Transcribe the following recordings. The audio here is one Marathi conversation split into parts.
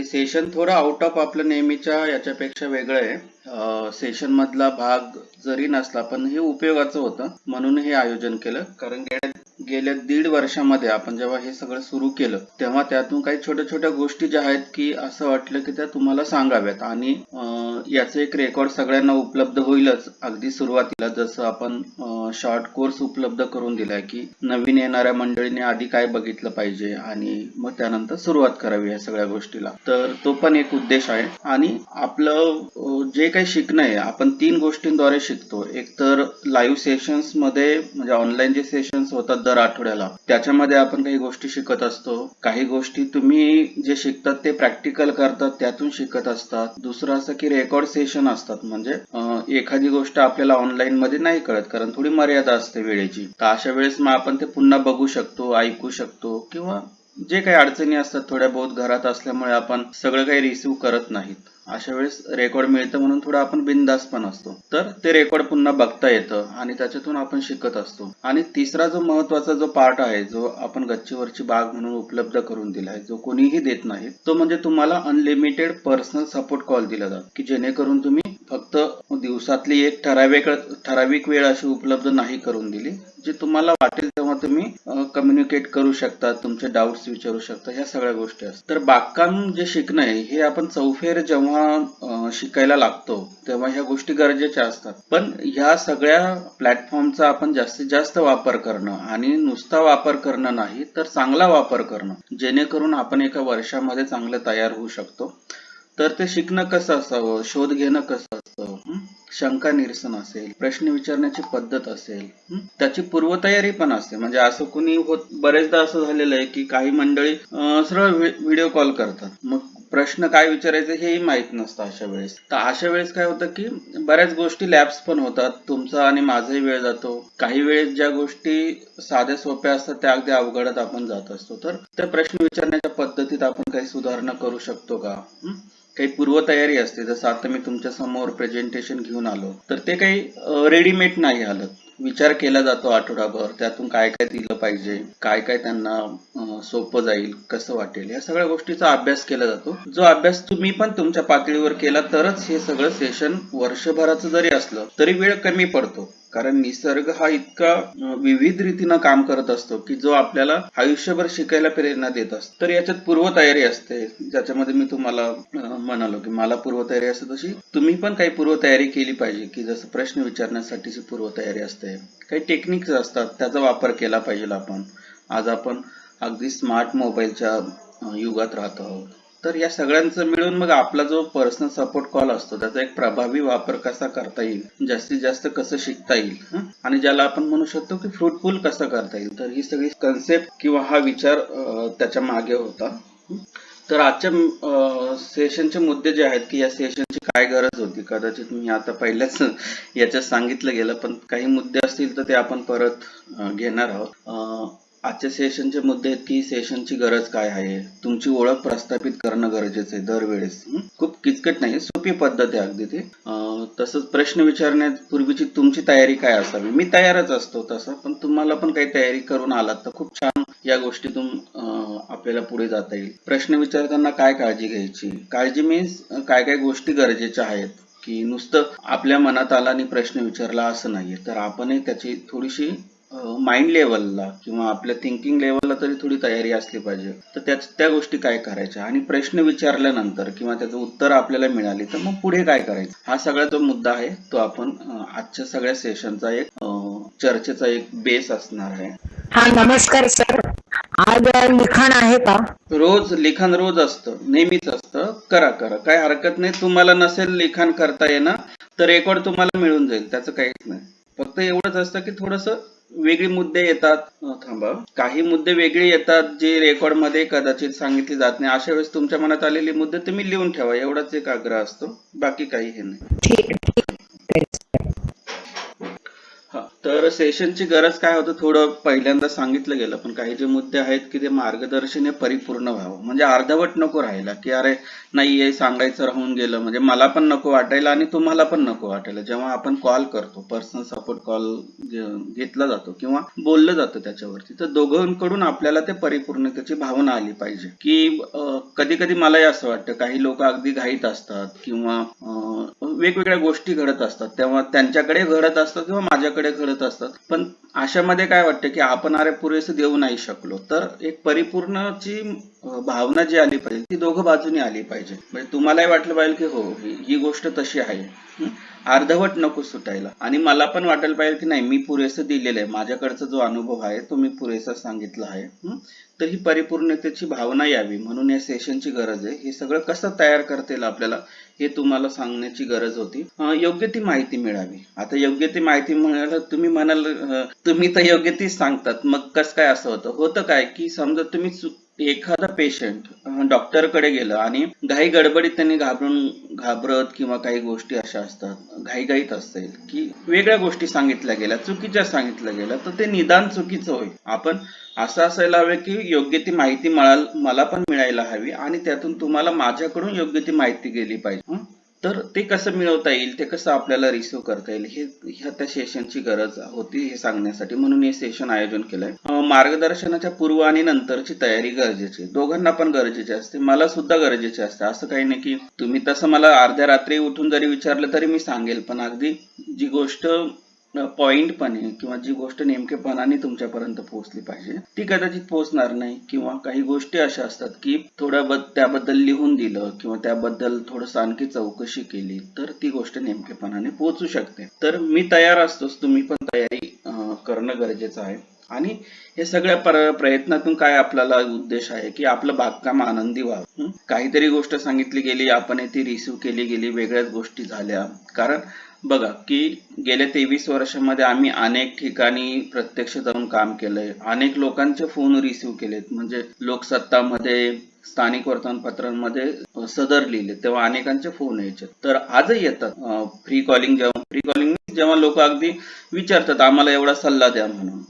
हे सेशन थोडं आउट ऑफ आपलं नेहमीच्या याच्यापेक्षा वेगळं आहे. सेशन मधला भाग जरी नसला पण हे उपयोगाचं होतं म्हणून हे आयोजन केलं. कारण गेल्या 1.5 वर्षामध्ये आपण जेव्हा हे सगळं सुरू केलं तेव्हा त्यातून काही छोट्या छोट्या गोष्टी ज्या आहेत की असं वाटलं की त्या तुम्हाला सांगाव्यात आणि याचं एक रेकॉर्ड सगळ्यांना उपलब्ध होईलच. अगदी सुरुवातीला जसं आपण शॉर्ट कोर्स उपलब्ध करून दिलाय की नवीन येणाऱ्या मंडळीने आधी काय बघितलं पाहिजे आणि मग त्यानंतर सुरुवात करावी या सगळ्या गोष्टीला. तर तो पण एक उद्देश आहे. आणि आपलं जे काही शिकणं आहे आपण 3 गोष्टींद्वारे शिकतो. एक तर लाईव्ह सेशन्स मध्ये म्हणजे ऑनलाईन जे सेशन्स होतात दर आठवड्याला त्याच्यामध्ये आपण काही गोष्टी शिकत असतो. काही गोष्टी तुम्ही जे शिकतात ते प्रॅक्टिकल करतात त्यातून शिकत असतात. दुसरं असं की रेकॉर्ड सेशन असतात म्हणजे एखादी गोष्ट आपल्याला ऑनलाईन मध्ये नाही कळत कारण थोडी मर्यादा असते वेळेची. तर अशा वेळेस मग आपण ते पुन्हा बघू शकतो, ऐकू शकतो किंवा जे काही अडचणी असतात थोड्या बहुत घरात असल्यामुळे आपण सगळं काही रिसीव्ह करत नाहीत. अशा वेळेस रेकॉर्ड मिळतं म्हणून थोडं आपण बिनधास्त पण असतो. तर ते रेकॉर्ड पुन्हा बघता येतं आणि त्याच्यातून आपण शिकत असतो. आणि तिसरा जो महत्वाचा जो पार्ट आहे जो आपण गच्चीवरची बाग म्हणून उपलब्ध करून दिलाय जो कोणीही देत नाही तो म्हणजे तुम्हाला अनलिमिटेड पर्सनल सपोर्ट कॉल दिला जातो की जेणेकरून तुम्ही फक्त दिवसातली एक ठराविक वेळ अशी उपलब्ध नाही करून दिली. जे तुम्हाला वाटेल तेव्हा तुम्ही कम्युनिकेट करू शकता, तुमचे डाऊट्स विचारू शकता, ह्या सगळ्या गोष्टी असतात. तर बागकाम जे शिकणं आहे हे आपण चौफेर जेव्हा शिकायला लागतो तेव्हा ह्या गोष्टी गरजेच्या असतात. पण ह्या सगळ्या प्लॅटफॉर्मचा आपण जास्तीत जास्त वापर करणं आणि नुसता वापर करणं नाही तर चांगला वापर करणं जेणेकरून आपण एका वर्षामध्ये चांगलं तयार होऊ शकतो. तर ते शिकणं कसं असावं, शोध घेणं कसं असतं, शंका निरसन असेल, प्रश्न विचारण्याची पद्धत असेल, त्याची पूर्वतयारी पण असते. म्हणजे असं कुणी बरेचदा असं झालेलं आहे की काही मंडळी सरळ व्हिडिओ कॉल करतात मग प्रश्न काय विचारायचे हेही माहित नसतं अशा वेळेस. तर अशा वेळेस काय होतं की बऱ्याच गोष्टी लॅप्स पण होतात, तुमचा आणि माझाही वेळ जातो. काही वेळेस ज्या गोष्टी साध्या सोप्या असतात त्या अगदी अवघडात आपण जात असतो. तर त्या प्रश्न विचारण्याच्या पद्धतीत आपण काही सुधारणा करू शकतो का, काही पूर्वतयारी असते. जसं आता मी तुमच्या समोर प्रेझेंटेशन घेऊन आलो तर ते काही रेडीमेड नाही आलं. विचार केला जातो आठवडाभर त्यातून काय काय दिलं पाहिजे, काय काय त्यांना सोपं जाईल, कसं वाटेल, या सगळ्या गोष्टीचा अभ्यास केला जातो. जो अभ्यास तुम्ही पण तुमच्या पातळीवर केला तरच हे सगळं सेशन वर्षभराचं जरी असलं तरी वेळ कमी पडतो. कारण निसर्ग हा इतका विविध रीतीनं काम करत असतो की जो आपल्याला आयुष्यभर शिकायला प्रेरणा देत असतो. तर याच्यात पूर्वतयारी असते ज्याच्यामध्ये मी तुम्हाला म्हणालो की मला पूर्वतयारी असते तशी तुम्ही पण काही पूर्वतयारी केली पाहिजे. की जसं प्रश्न विचारण्यासाठीची पूर्वतयारी असते, काही टेक्निक्स असतात त्याचा वापर केला पाहिजे आपण. आज आपण अगदी स्मार्ट मोबाईलच्या युगात राहतो आहोत. तर या सगळ्यांचं मिळून मग आपला जो पर्सनल सपोर्ट कॉल असतो त्याचा एक प्रभावी वापर कसा करता येईल, जास्तीत जास्त कसं शिकता येईल आणि ज्याला आपण म्हणू शकतो की फ्रुटफुल कसं करता येईल. तर ही सगळी कन्सेप्ट किंवा हा विचार त्याच्या मागे होता. तर आजच्या सेशनचे मुद्दे जे आहेत की या सेशनची काय गरज होती, कदाचित मी आता पहिल्याच याच्यात सांगितलं गेलं पण काही मुद्दे असतील तर ते आपण परत घेणार आहोत. आजच्या सेशनचे मुद्दे आहेत की सेशनची गरज काय आहे, तुमची ओळख प्रस्थापित करणं गरजेचं आहे दरवेळेस. खूप किचकट नाही, सोपी पद्धत आहे अगदी ती. तसंच प्रश्न विचारण्यापूर्वीची तुमची तयारी काय असावी. मी तयारच असतो तसं, पण तुम्हाला पण काही तयारी करून आलात तर खूप छान या गोष्टीतून आपल्याला पुढे जाता येईल. प्रश्न विचारताना काय काळजी घ्यायची, काळजी मीन्स काय काय गोष्टी गरजेच्या आहेत की नुसतं आपल्या मनात आला आणि प्रश्न विचारला असं नाहीये. तर आपणही त्याची थोडीशी माइंड लेवलला किंवा आपल्या थिंकिंग लेवलला तरी थोडी तयारी असली पाहिजे. तर त्या गोष्टी काय करायच्या आणि प्रश्न विचारल्यानंतर किंवा त्याचं उत्तर आपल्याला मिळाली तर मग पुढे काय करायचं, हा सगळा जो मुद्दा आहे तो आपण आजच्या सगळ्या सेशनचा एक चर्चेचा एक बेस असणार आहे. हा, नमस्कार सर. आज लिखाण आहे का? रोज लिखाण रोज असतं, नेहमीच असतं. करा काय हरकत नाही. तुम्हाला नसेल लिखाण करता येणं तर रेकॉर्ड तुम्हाला मिळून जाईल, त्याचं काहीच नाही. फक्त एवढंच असतं की थोडस वेगळे मुद्दे येतात. थांबा, काही मुद्दे वेगळे येतात जे रेकॉर्ड मध्ये कदाचित सांगितले जात नाही. अशा वेळेस तुमच्या मनात आलेले मुद्दे तुम्ही लिहून ठेवा, एवढाच एक आग्रह असतो, बाकी काही हे नाही. ठीक. तर सेशनची गरज काय होतं थोडं पहिल्यांदा सांगितलं गेलं, पण काही जे मुद्दे आहेत की ते मार्गदर्शन हे परिपूर्ण व्हावं, म्हणजे अर्धवट नको राहायला की अरे नाही हे सांगायचं राहून गेलं, म्हणजे मला पण नको वाटायला आणि तुम्हाला पण नको वाटायला. जेव्हा आपण कॉल करतो, पर्सनल सपोर्ट कॉल घेतला जातो किंवा बोललं जातं त्याच्यावरती, तर दोघांकडून आपल्याला ते परिपूर्णतेची भावना आली पाहिजे. की कधी कधी मलाही असं वाटतं काही लोक अगदी घाईत असतात किंवा वेगवेगळ्या गोष्टी घडत असतात, तेव्हा त्यांच्याकडे घडत असतात किंवा माझ्याकडे घडत असतात, पण अशामध्ये काय वाटतं की आपण अरे पुरेसे देऊ नाही शकलो. तर एक परिपूर्णची भावना जी आली पाहिजे ती दोघं बाजूनी आली पाहिजे. म्हणजे तुम्हालाही वाटलं पाहिजे की हो ही गोष्ट तशी आहे, अर्धवट नको सुटायला, आणि मला पण वाटायला पाहिजे की नाही मी पुरेसं दिलेलं आहे, माझ्याकडचा जो अनुभव आहे तो मी पुरेसा सांगितला आहे. तर ही परिपूर्णतेची भावना यावी म्हणून या सेशनची गरज आहे. हे सगळं कसं तयार करता येईल आपल्याला हे तुम्हाला सांगण्याची गरज होती. योग्य ती माहिती मिळावी. आता योग्य ती माहिती मिळायला तुम्ही म्हणाल तुम्ही तर योग्य तीच सांगतात, मग कसं काय असं होतं काय की समजा तुम्ही एखादा पेशंट डॉक्टरकडे गेलं आणि घाई गडबडीत त्यांनी घाबरत किंवा काही गोष्टी अशा असतात, घाईघाईत असेल की वेगळ्या गोष्टी सांगितल्या गेल्या, चुकीच्या सांगितल्या गेल्या, तर ते निदान चुकीचं होईल. आपण असं असायला हवं की योग्य ती माहिती मला पण मिळायला हवी आणि त्यातून तुम्हाला माझ्याकडून योग्य ती माहिती गेली पाहिजे. तर ते कसं मिळवता येईल, ते कसं आपल्याला रिसिव्ह करता येईल, हे ह्या त्या सेशनची गरज होती हे सांगण्यासाठी, म्हणून हे सेशन आयोजन केलंय. मार्गदर्शनाच्या पूर्व आणि नंतरची तयारी गरजेची, दोघांना पण गरजेची असते, मला सुद्धा गरजेची असते. असं काही नाही की तुम्ही तसं मला अर्ध्या रात्री उठून जरी विचारलं तरी मी सांगेल, पण अगदी जी गोष्ट पॉइंटपणे किंवा जी गोष्ट नेमकेपणाने तुमच्यापर्यंत पोहोचली पाहिजे ती कदाचित पोहोचणार नाही, किंवा काही गोष्टी अशा असतात की थोडं त्याबद्दल लिहून दिलं किंवा त्याबद्दल थोडंसं आणखी चौकशी केली तर ती गोष्ट नेमकेपणाने पोहोचू शकते. तर मी तयार असतोच, तुम्ही पण तयारी करणं गरजेचं आहे. आणि हे सगळ्या प्रयत्नातून काय आपल्याला उद्देश आहे की आपलं बागकाम आनंदी व्हावं. काहीतरी गोष्ट सांगितली गेली, आपण ती रिसिव्ह केली गेली, वेगळ्याच गोष्टी झाल्या. कारण बघा की गेल्या 23 वर्षामध्ये आम्ही अनेक ठिकाणी प्रत्यक्ष जाऊन काम केलंय, अनेक लोकांचे फोन रिसिव्ह केलेत, म्हणजे लोकसत्तामध्ये, स्थानिक वर्तमानपत्रांमध्ये सदर लिहिले तेव्हा अनेकांचे फोन यायचे, तर आजही येतात फ्री कॉलिंग. जेव्हा लोक अगदी विचारतात आम्हाला एवढा सल्ला द्या म्हणून,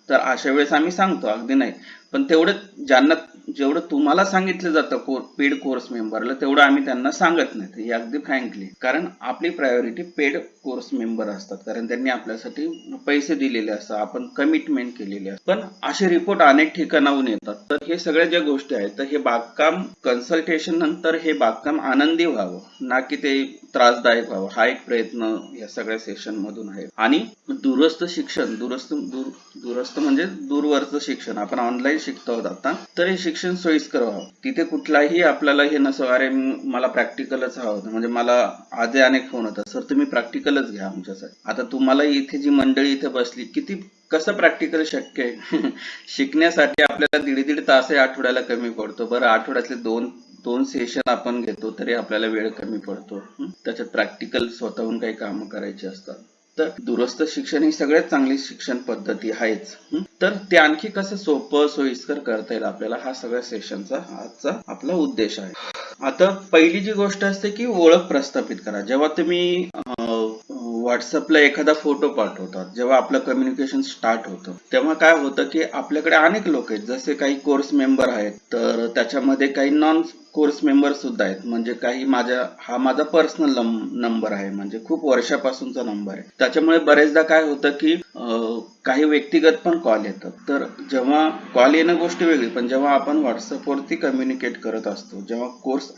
तर अशा वेळेस आम्ही सांगतो अगदी नाही, पण तेवढं जेवढं तुम्हाला सांगितलं जातं पेड कोर्स मेंबरला तेवढं आम्ही त्यांना सांगत नाही, हे अगदी फ्रँकली. कारण आपली प्रायोरिटी पेड कोर्स मेंबर असतात, कारण त्यांनी आपल्यासाठी पैसे दिलेले असतात, आपण कमिटमेंट केलेली असते. पण असे रिपोर्ट अनेक ठिकाणाहून येतात. तर हे सगळ्या ज्या गोष्टी आहेत, तर हे बागकाम कन्सल्टेशन नंतर हे बागकाम आनंदी व्हावं, ना की ते त्रासदायक व्हावं, हा एक प्रयत्न या सगळ्या सेशन मधून आहे. आणि दूरस्थ शिक्षण, दूरस्थ म्हणजे दूरवरचं शिक्षण, आपण ऑनलाईन शिकतो आता, तर हे शिक्षण सोयीस्कर व्हावं. तिथे कुठलाही आपल्याला हे नसो अरे मला प्रॅक्टिकलच हवं होतं, म्हणजे मला आधी अनेक फोन होतात सर तुम्ही प्रॅक्टिकलच घ्या आमच्यासाठी. आता तुम्हाला इथे जी मंडळी इथे बसली किती कसं प्रॅक्टिकल शक्य आहे शिकण्यासाठी आपल्याला दीड तास आठवड्याला कमी पडतो. बरं आठवड्यातले दोन सेशन आपण घेतो तरी आपल्याला वेळ कमी पडतो, त्याच्यात प्रॅक्टिकल स्वतःहून काही कामं करायची असतात. तर दूरस्थ शिक्षण ही सगळ्यात चांगली शिक्षण पद्धती आहेच. तर ते आणखी कसं सोपं सोयीस्कर करता येईल आपल्याला, हा सगळ्या सेशनचा आजचा आपला उद्देश आहे. आता पहिली जी गोष्ट असते की ओळख प्रस्थापित करा. जेव्हा तुम्ही व्हॉट्सअपला एखादा फोटो पाठवतात, जेव्हा आपलं कम्युनिकेशन स्टार्ट होतं, तेव्हा काय होतं की आपल्याकडे अनेक लोक आहेत, जसे काही कोर्स मेंबर आहेत, तर त्याच्यामध्ये काही नॉन कोर्स मेंबर सुद्धा आहेत, म्हणजे काही हा माझा पर्सनल नंबर आहे, म्हणजे खूप वर्षापासूनचा नंबर आहे. त्याच्यामुळे बरेचदा काय होतं की काही व्यक्तिगत पण कॉल येतात. तर जेव्हा कॉल येणं गोष्ट वेगळी, पण जेव्हा आपण व्हॉट्सअपवरती कम्युनिकेट करत असतो, जेव्हा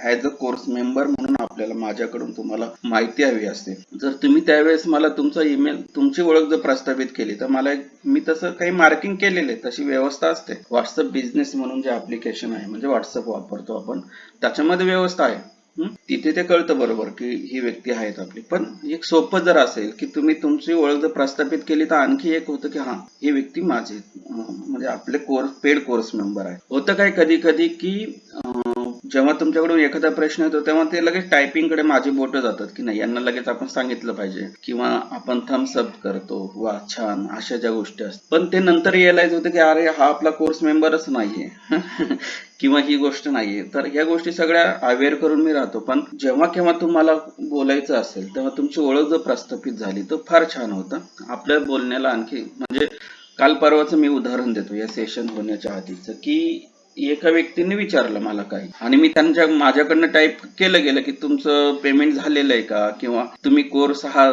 ऍज अ कोर्स मेंबर म्हणून आपल्याला माझ्याकडून तुम्हाला माहिती हवी असते, जर तुम्ही त्यावेळेस मला तुमचा ईमेल, तुमची ओळख जर प्रस्थापित केली तर मी तसं काही मार्किंग केलेले, तशी व्यवस्था असते. व्हॉट्सअप बिझनेस म्हणून जे ऍप्लिकेशन आहे, म्हणजे व्हॉट्सअप वापरतो आपण, त्याच्यामध्ये व्यवस्था आहे. तिथे ते कळतं बरोबर की ही व्यक्ती आहेत आपली. पण एक सोपं जर असेल की तुम्ही तुमची ओळख जर प्रस्थापित केली तर आणखी एक होतं की हा ही व्यक्ती म्हणजे आपले पेड कोर्स मेंबर आहे. होतं काय कधी कधी की जेव्हा तुमच्याकडून एखादा प्रश्न येतो तेव्हा ते लगेच टायपिंग कडे माझी बोटं जातात की नाही यांना लगेच आपण सांगितलं पाहिजे, किंवा आपण थम्स अप करतो, वा छान, अशा ज्या गोष्टी असतात. पण ते नंतर रिअलाइज होतं की अरे हा आपला कोर्स मेंबरच नाहीये किंवा ही गोष्ट नाहीये. तर ह्या गोष्टी सगळ्या अवेअर करून मी राहतो. पण जेव्हा केव्हा तुम्हाला बोलायचं असेल तेव्हा तुमची ओळख जर प्रस्थापित झाली तर फार छान होतं. आपल्या बोलण्याला आणखी म्हणजे काल परवाचं मी उदाहरण देतो या सेशन होण्याच्या आधीचं, की एका व्यक्तीने विचारलं मला काही, आणि मी माझ्याकडनं टाईप केलं गेलं की तुमचं पेमेंट झालेलं आहे का, किंवा तुम्ही कोर्स हा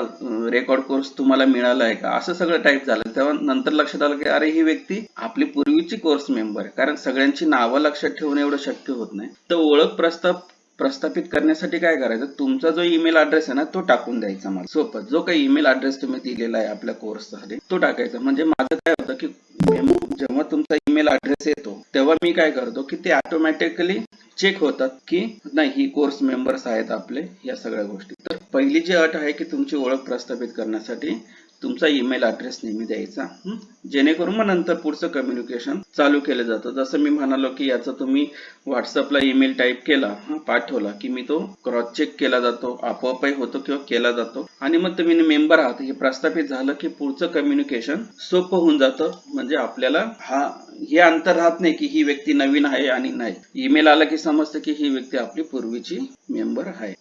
रेकॉर्ड कोर्स तुम्हाला मिळाला आहे का, असं सगळं टाईप झालं. तेव्हा नंतर लक्षात आलं की अरे ही व्यक्ती आपली पूर्वीची कोर्स मेंबर आहे. कारण सगळ्यांची नावं लक्षात ठेवणं एवढं शक्य होत नाही. तर ओळख प्रस्थापित करण्यासाठी काय करायचं, तुमचा जो ईमेल ऍड्रेस आहे ना तो टाकून द्यायचा. मला सोपं, जो काही ईमेल ऍड्रेस तुम्ही दिलेला आहे आपल्या कोर्ससाठी तो टाकायचा. म्हणजे माझं काय होतं की जेव्हा तुमचा ईमेल ऍड्रेस येतो तेव्हा मी काय करतो की ते ऑटोमॅटिकली चेक होतात की नाही ही कोर्स मेंबर्स आहेत आपले, या सगळ्या गोष्टी. तर पहिली जी अट आहे की तुमची ओळख प्रस्थापित करण्यासाठी तुमचा ईमेल ऍड्रेस नेहमी द्यायचा, जेणेकरून मग नंतर पुढचं कम्युनिकेशन चालू केलं जातं. जसं मी म्हणालो की याचा तुम्ही व्हॉट्सअपला ईमेल टाईप केला, पाठवला की मी तो क्रॉस चेक केला जातो, आपोआपही होतो किंवा केला जातो, आणि मग तुम्ही मेंबर आहात हे प्रस्थापित झालं की पुढचं कम्युनिकेशन सोपं होऊन जातं. म्हणजे आपल्याला हे अंतर राहत नाही की ही व्यक्ती नवीन आहे आणि नाही, ईमेल आला की समजतं की ही व्यक्ती आपली पूर्वीची मेंबर आहे.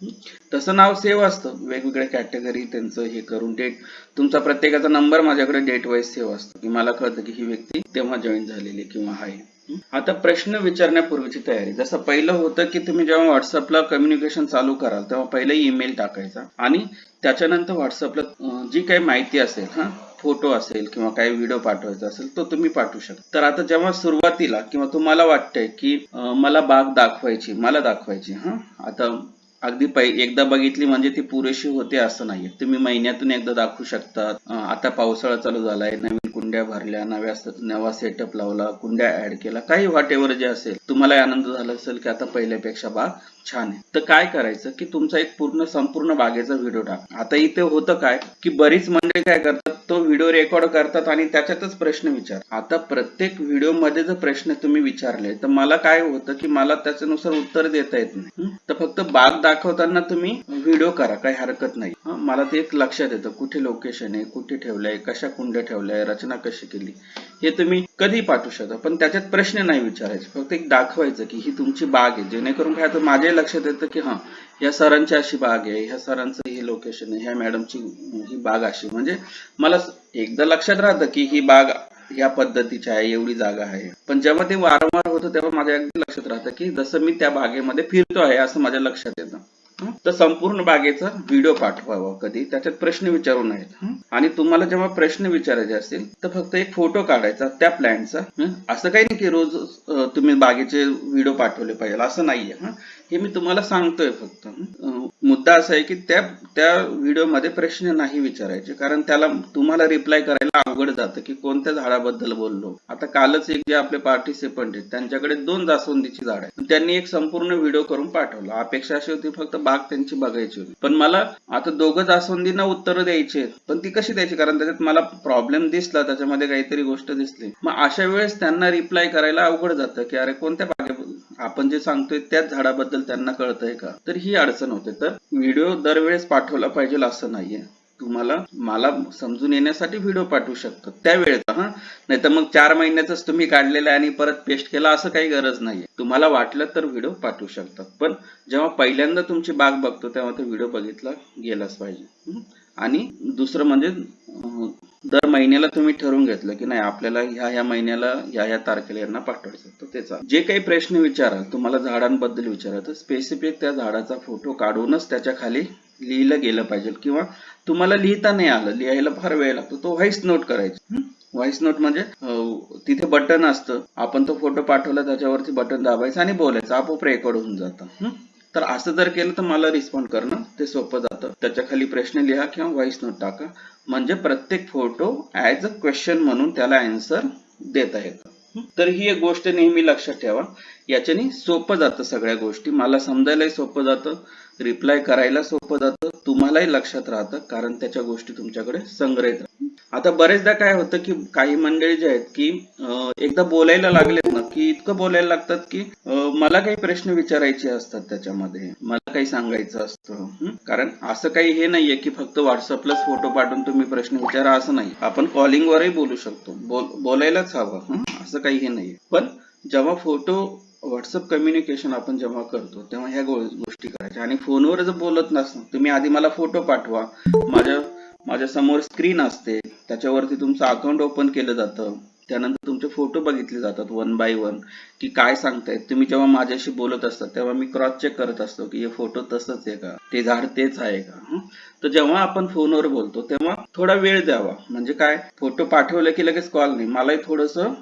तसं नाव सेव्ह असतं, वेगवेगळ्या कॅटेगरी त्यांचं हे करून डेट, तुमचा प्रत्येकाचा नंबर माझ्याकडे डेट वाईज सेव्ह असतो की मला कळतं की ही व्यक्ती तेव्हा जॉईन झालेली किंवा आहे. आता प्रश्न विचारण्यापूर्वीची तयारी, जसं पहिलं होतं की तुम्ही जेव्हा व्हॉट्सअपला कम्युनिकेशन चालू कराल तेव्हा पहिले ईमेल टाकायचा, आणि त्याच्यानंतर व्हॉट्सअपला जी काही माहिती असेल, फोटो असेल किंवा काही व्हिडिओ पाठवायचा असेल तो तुम्ही पाठवू शकता. तर आता जेव्हा सुरुवातीला किंवा तुम्हाला वाटतंय की मला बाग दाखवायची, आता अगदी एकदा बघितली म्हणजे ती पुरेशी होते असं नाहीये. तुम्ही महिन्यातून एकदा दाखवू शकता. आता पावसाळा चालू झालाय, नवीन कुंड्या भरल्या, नवा सेटअप लावला, कुंड्या ऍड केला, काही व्हॉट एव्हर जे असेल, तुम्हाला आनंद झाला असेल की आता पहिल्यापेक्षा बाग छान आहे, तर काय करायचं की तुमचा एक संपूर्ण बागेचा व्हिडिओ टाक. आता इथे होतं काय की बरीच मंडळी काय करतात, तो व्हिडिओ रेकॉर्ड करतात आणि त्याच्यातच प्रश्न विचार. आता प्रत्येक व्हिडिओ मध्ये जर प्रश्न तुम्ही विचारले तर मला काय होतं की मला त्याच्यानुसार उत्तर देता येत नाही. तर फक्त बाग दाखवताना तुम्ही व्हिडिओ करा, काही हरकत नाही. मला ते एक लक्षात येतं कुठे लोकेशन आहे, कुठे ठेवलंय, कशा कुंड्या ठेवल्या, रचना कशी केली, हे तुम्ही कधी पाठवू शकता. पण त्याच्यात प्रश्न नाही विचारायचे, फक्त एक दाखवायचं की ही तुमची बाग आहे, जेणेकरून काय होतं माझ्या लक्षात येतं की या सरांची अशी बाग आहे, ह्या सरांचं हे लोकेशन आहे, ह्या मॅडमची ही बाग अशी. म्हणजे मला एकदा लक्षात राहतं की ही बाग या पद्धतीची आहे, एवढी जागा आहे. पण जेव्हा ते वारंवार होतं तेव्हा माझ्या अगदी लक्षात राहतं की जसं मी त्या बागेमध्ये फिरतो आहे असं माझ्या लक्षात येतं. तर संपूर्ण बागेचा व्हिडिओ पाठवावा कधी, त्याच्यात प्रश्न विचारू नयेत. आणि तुम्हाला जेव्हा प्रश्न विचारायचे असतील तर फक्त एक फोटो काढायचा त्या प्लॅनचा. असं काही नाही की रोज तुम्ही बागेचे व्हिडिओ पाठवले पाहिजे असं नाहीये. हे मी तुम्हाला सांगतोय फक्त. मुद्दा असा आहे की त्या व्हिडिओमध्ये प्रश्न नाही विचारायचे, कारण त्याला तुम्हाला रिप्लाय करायला अवघड जातं की कोणत्या झाडाबद्दल बोललो. आता कालच एक जे आपले पार्टिसिपंट आहेत त्यांच्याकडे 2 जास्वंदीची झाड आहे, त्यांनी एक संपूर्ण व्हिडिओ करून पाठवला. अपेक्षा अशी होती फक्त बाग त्यांची बघायची होती, पण मला आता 2 जास्वंदींना उत्तर द्यायची, पण ती कशी द्यायची, कारण त्याच्यात मला प्रॉब्लेम दिसला, त्याच्यामध्ये काहीतरी गोष्ट दिसली. मग अशा वेळेस त्यांना रिप्लाय करायला अवघड जातं की अरे कोणत्या बागेबद्दल आपण जे सांगतोय त्याच झाडाबद्दल त्यांना कळतंय का, तर ही अडचण होते. तर व्हिडिओ दरवेळेस पाठवला पाहिजे असं नाहीये. तुम्हाला मला समजून येण्यासाठी व्हिडिओ पाठवू शकतो त्यावेळेचा, नाही तर मग 4 महिन्यातच तुम्ही काढलेला आणि परत पेस्ट केला असं काही गरज नाहीये. तुम्हाला वाटलं तर व्हिडिओ पाठवू शकतात, पण जेव्हा पहिल्यांदा तुमची बाग बघतो तेव्हा तो व्हिडिओ बघितला गेलाच पाहिजे. आणि दुसरं म्हणजे दर महिन्याला तुम्ही ठरवून घेतलं की नाही आपल्याला ह्या महिन्याला ह्या तारखेला यांना पाठवायचं, तर त्याचा जे काही प्रश्न विचाराल तुम्हाला झाडांबद्दल विचाराल स्पेसिफिक त्या झाडाचा फोटो काढूनच त्याच्या खाली लिहिलं गेलं पाहिजे, किंवा तुम्हाला लिहिता नाही आलं, लिहायला फार वेळ लागतो, तो व्हॉइस नोट करायचा. व्हॉइस नोट म्हणजे तिथे बटन असतं, आपण तो फोटो पाठवला त्याच्यावरती बटन दाबायचं आणि बोलायचं, आपोआप रेकॉर्ड होऊन जातं. तर असं जर केलं तर मला रिस्पॉन्ड करणं ते सोपं जातं. त्याच्या खाली प्रश्न लिहा किंवा व्हॉइस नोट टाका, म्हणजे प्रत्येक फोटो ऍज अ क्वेश्चन म्हणून त्याला आन्सर देता येतं. तर ही एक गोष्ट नेहमी लक्षात ठेवा, याच्याने सोपं जातं सगळ्या गोष्टी, मला समजायलाही सोपं जातं, रिप्लाय करायला सोपं जातं, तुम्हालाही लक्षात राहतं, कारण त्याच्या गोष्टी तुमच्याकडे संग्रहित राहतात. आता बरेचदा काय होतं की काही मंडळी जे आहेत की एकदा बोलायला लागलेत ना की इतकं बोलायला लागतात की मला काही प्रश्न विचारायचे असतात, त्याच्यामध्ये मला काही सांगायचं असतं. कारण असं काही हे नाहीये की फक्त व्हॉट्सअपलाच फोटो पाठवून तुम्ही प्रश्न विचारा, असं नाही. आपण कॉलिंगवरही बोलू शकतो, बोलायलाच हवं. असं काही हे नाहीये. पण जेव्हा फोटो व्हॉट्सअप कम्युनिकेशन आपण जेव्हा करतो तेव्हा ह्या गोष्टी करायच्या. आणि फोनवर जर बोलत नसतं, तुम्ही आधी मला फोटो पाठवा, माझ्या समोर स्क्रीन असते, त्याच्यावरती तुमचं अकाउंट ओपन केलं जातं, त्यानंतर तुमचे फोटो बघितले जातात वन बाय वन की काय सांगतायत. तुम्ही जेव्हा माझ्याशी बोलत असतात तेव्हा मी क्रॉस चेक करत असतो की हे फोटो तसंच आहे का, ते झाड तेच आहे का. तर जेव्हा आपण फोनवर बोलतो तेव्हा थोडा वेळ द्यावा. म्हणजे काय, फोटो पाठवलं की लगेच कॉल नाही, मलाही थोडंसं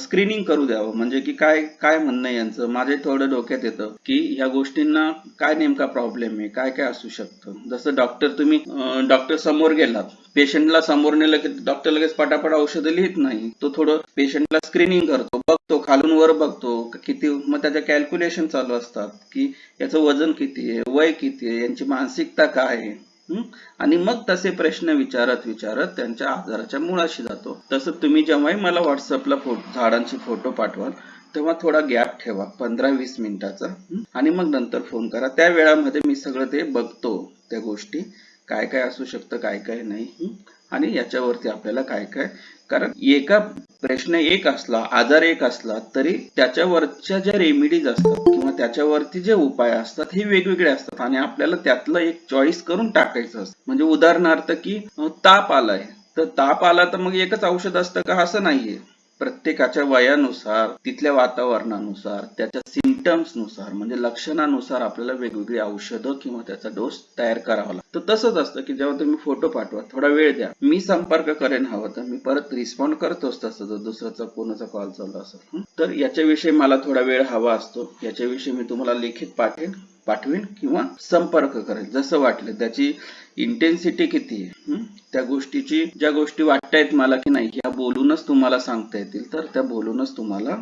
स्क्रीनिंग करू द्यावं. म्हणजे की काय काय म्हणणं आहे यांचं, माझे थोडं डोक्यात येतं की ह्या गोष्टींना काय नेमका प्रॉब्लेम आहे, काय काय असू शकतं. जसं तुम्ही डॉक्टर समोर गेलात, पेशंटला समोर नेलं की डॉक्टर लगेच पटापट औषधं लिहित नाही. तो थोडं पेशंटला स्क्रीनिंग करतो, बघतो, खालून वर बघतो किती, मग त्याच्या कॅल्क्युलेशन चालू असतात की याचं वजन किती आहे, वय किती आहे, यांची मानसिकता काय आहे. आणि मग तसे प्रश्न विचारत विचारत त्यांच्या आजाराच्या मुळाशी जातो. तसं तुम्ही जेव्हाही मला व्हॉट्सअपला झाडांचे फोटो पाठवाल तेव्हा थोडा गॅप ठेवा 15-20 मिनिटाचा, आणि मग नंतर फोन करा. त्या वेळामध्ये मी सगळं ते बघतो, त्या गोष्टी काय काय असू शकतं, काय काय नाही, आणि याच्यावरती आपल्याला काय काय, कारण एका प्रश्न एक असला, आजार एक असला तरी त्याच्यावरच्या ज्या रेमेडीज असतात किंवा त्याच्यावरती जे उपाय असतात हे वेगवेगळे असतात, आणि आपल्याला त्यातलं एक चॉईस करून टाकायचं असतं. म्हणजे उदाहरणार्थ की ताप आलाय, तर ताप आला तर मग एकच औषध असतं का, असं नाहीये. प्रत्येकाच्या वयानुसार, तिथल्या वातावरणानुसार, त्याच्या सिम्पटम्स नुसार, म्हणजे लक्षणानुसार आपल्याला वेगवेगळी औषधं किंवा त्याचा डोस तयार करावा लागतो. तर तसंच असतं की जेव्हा तुम्ही फोटो पाठवा, थोडा वेळ द्या, मी संपर्क करेन, हवं तर मी परत रिस्पॉन्ड करतोच तसं, जर दुसऱ्याचा कोणाचा कॉल चालू असेल. तर याच्याविषयी मला थोडा वेळ हवा असतो, याच्याविषयी मी तुम्हाला लिखित पाठवेन किंवा संपर्क करेल, जसं वाटलं. त्याची इंटेन्सिटी किती आहे, त्या गोष्टीची, ज्या गोष्टी वाटतायत मला की नाही ह्या बोलूनच तुम्हाला सांगता येतील, तर त्या बोलूनच तुम्हाला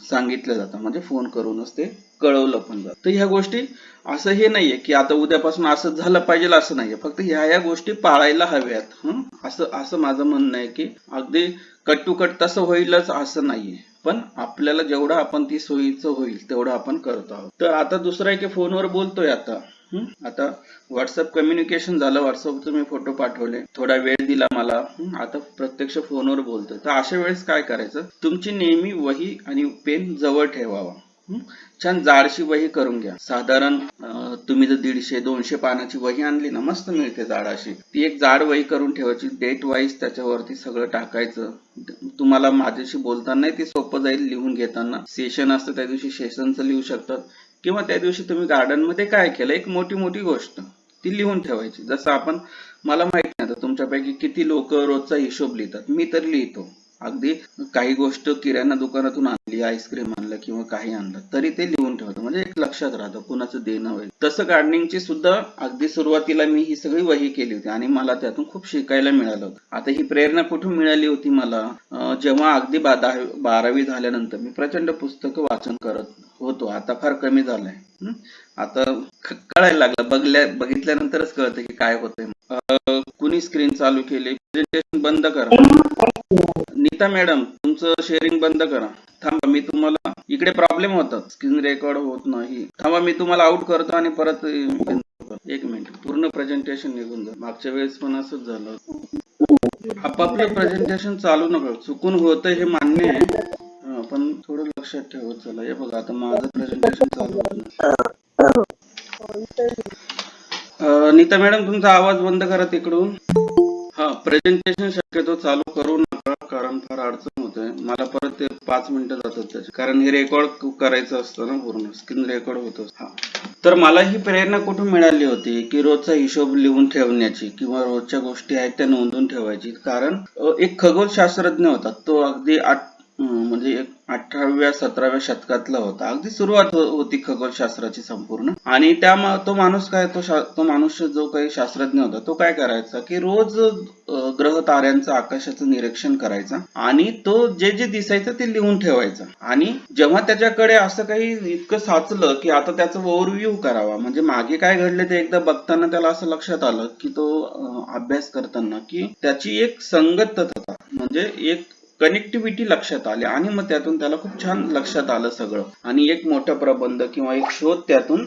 सांगितलं जातं. म्हणजे फोन करूनच ते कळवलं पण जातं. तर ह्या गोष्टी असं हे नाहीये की आता उद्यापासून असं झालं पाहिजे, असं नाहीये. फक्त ह्या गोष्टी पाळायला हव्यात. असं माझं म्हणणं आहे की अगदी कट टू कट तसं होईलच असं नाहीये. पण आपल्याला जेवढं आपण ती सोयीचं होईल तेवढं आपण करतो आहोत. तर आता दुसरं आहे की फोनवर बोलतोय आता व्हॉट्सअप कम्युनिकेशन झालं, व्हॉट्सअप तुम्ही फोटो पाठवले, थोडा वेळ दिला मला, आता प्रत्यक्ष फोनवर बोलतोय. तर अशा वेळेस काय करायचं, तुमची नेहमी वही आणि पेन जवळ ठेवावा. छान जाडशी वही करून घ्या. साधारण तुम्ही जर 150-200 पानाची वही आणली ना, मस्त मिळते जाड अशी, ती एक जाड वही करून ठेवायची. डेट वाईज त्याच्यावरती सगळं टाकायचं. तुम्हाला माझ्याशी बोलतानाही ते सोपं जाईल, लिहून घेताना. सेशन असतं त्या दिवशी सेशनचं लिहू शकतात, किंवा त्या दिवशी तुम्ही गार्डन मध्ये काय केलं, एक मोठी मोठी गोष्ट ती लिहून ठेवायची. जसं मला माहित नाही आता तुमच्यापैकी किती लोक रोजचा हिशोब लिहितात, मी तर लिहितो. अगदी काही गोष्ट किराणा दुकानातून आणली, आईस्क्रीम आणलं किंवा काही आणलं, तरी ते लिहून ठेवतो. म्हणजे एक लक्षात राहतं कुणाचं देणं होईल. तसं गार्डनिंगची सुद्धा अगदी सुरुवातीला मी ही सगळी वही केली होती, आणि मला त्यातून खूप शिकायला मिळालं होतं. आता ही प्रेरणा कुठून मिळाली होती मला, जेव्हा अगदी 12वी झाल्यानंतर मी प्रचंड पुस्तकं वाचन करत होतो. आता फार कमी झालंय. आता कळायला लागलं, बघितल्यानंतरच कळतं की काय होतंय. कुणी स्क्रीन चालू केली, प्रेझेंटेशन बंद करा. नीता मॅडम, तुमचं शेअरिंग बंद करा. थांबा, मी तुम्हाला, इकडे प्रॉब्लेम होतात, स्क्रीन रेकॉर्ड होत नाही. थांबा, मी तुम्हाला आउट करतो आणि परत 1 मिनिट. पूर्ण प्रेझेंटेशन निघून जा. मागच्या वेळेस पण असंच झालं. आपापलं प्रेझेंटेशन चालू नका, चुकून होतं हे मान्य आहे, पण थोडं लक्षात ठेवत चला. हे बघा, आता माझं प्रेझेंटेशन चालू होतं. नीता मॅडम, तुमचा आवाज बंद करा तिकडून. प्रेझेंटेशन शक्यतो चालू करू नका, कारण फार अडचण होते. मला परत ते 5 मिनिटं जातात त्याचे, कारण हे रेकॉर्ड करायचं असतं ना, पूर्ण स्क्रीन रेकॉर्ड होतं. तर मला ही प्रेरणा कुठून मिळाली होती की रोजचा हिशोब लिहून ठेवण्याची, किंवा रोजच्या गोष्टी आहेत त्या नोंदवून ठेवायची. कारण एक खगोलशास्त्रज्ञ होता, तो अगदी म्हणजे 18व्या-17व्या शतकातला होता. अगदी सुरुवात होती खगोलशास्त्राची संपूर्ण. आणि तो माणूस काय, तो मनुष्य जो काही शास्त्रज्ञ होता, तो काय करायचा की रोज ग्रह ताऱ्यांचं, आकाशाचं निरीक्षण करायचा, आणि तो जे जे दिसायचं ते लिहून ठेवायचा. आणि जेव्हा त्याच्याकडे असं काही इतकं साचलं की आता त्याचं ओव्हरव्ह्यू करावा, म्हणजे मागे काय घडले ते एकदा बघताना त्याला असं लक्षात आलं की तो अभ्यास करताना की त्याची एक संगतता, म्हणजे एक कनेक्टिव्हिटी लक्षात आली आणि मग त्यातून त्याला खूप छान लक्षात आलं सगळं आणि एक मोठा प्रबंध किंवा एक शोध त्यातून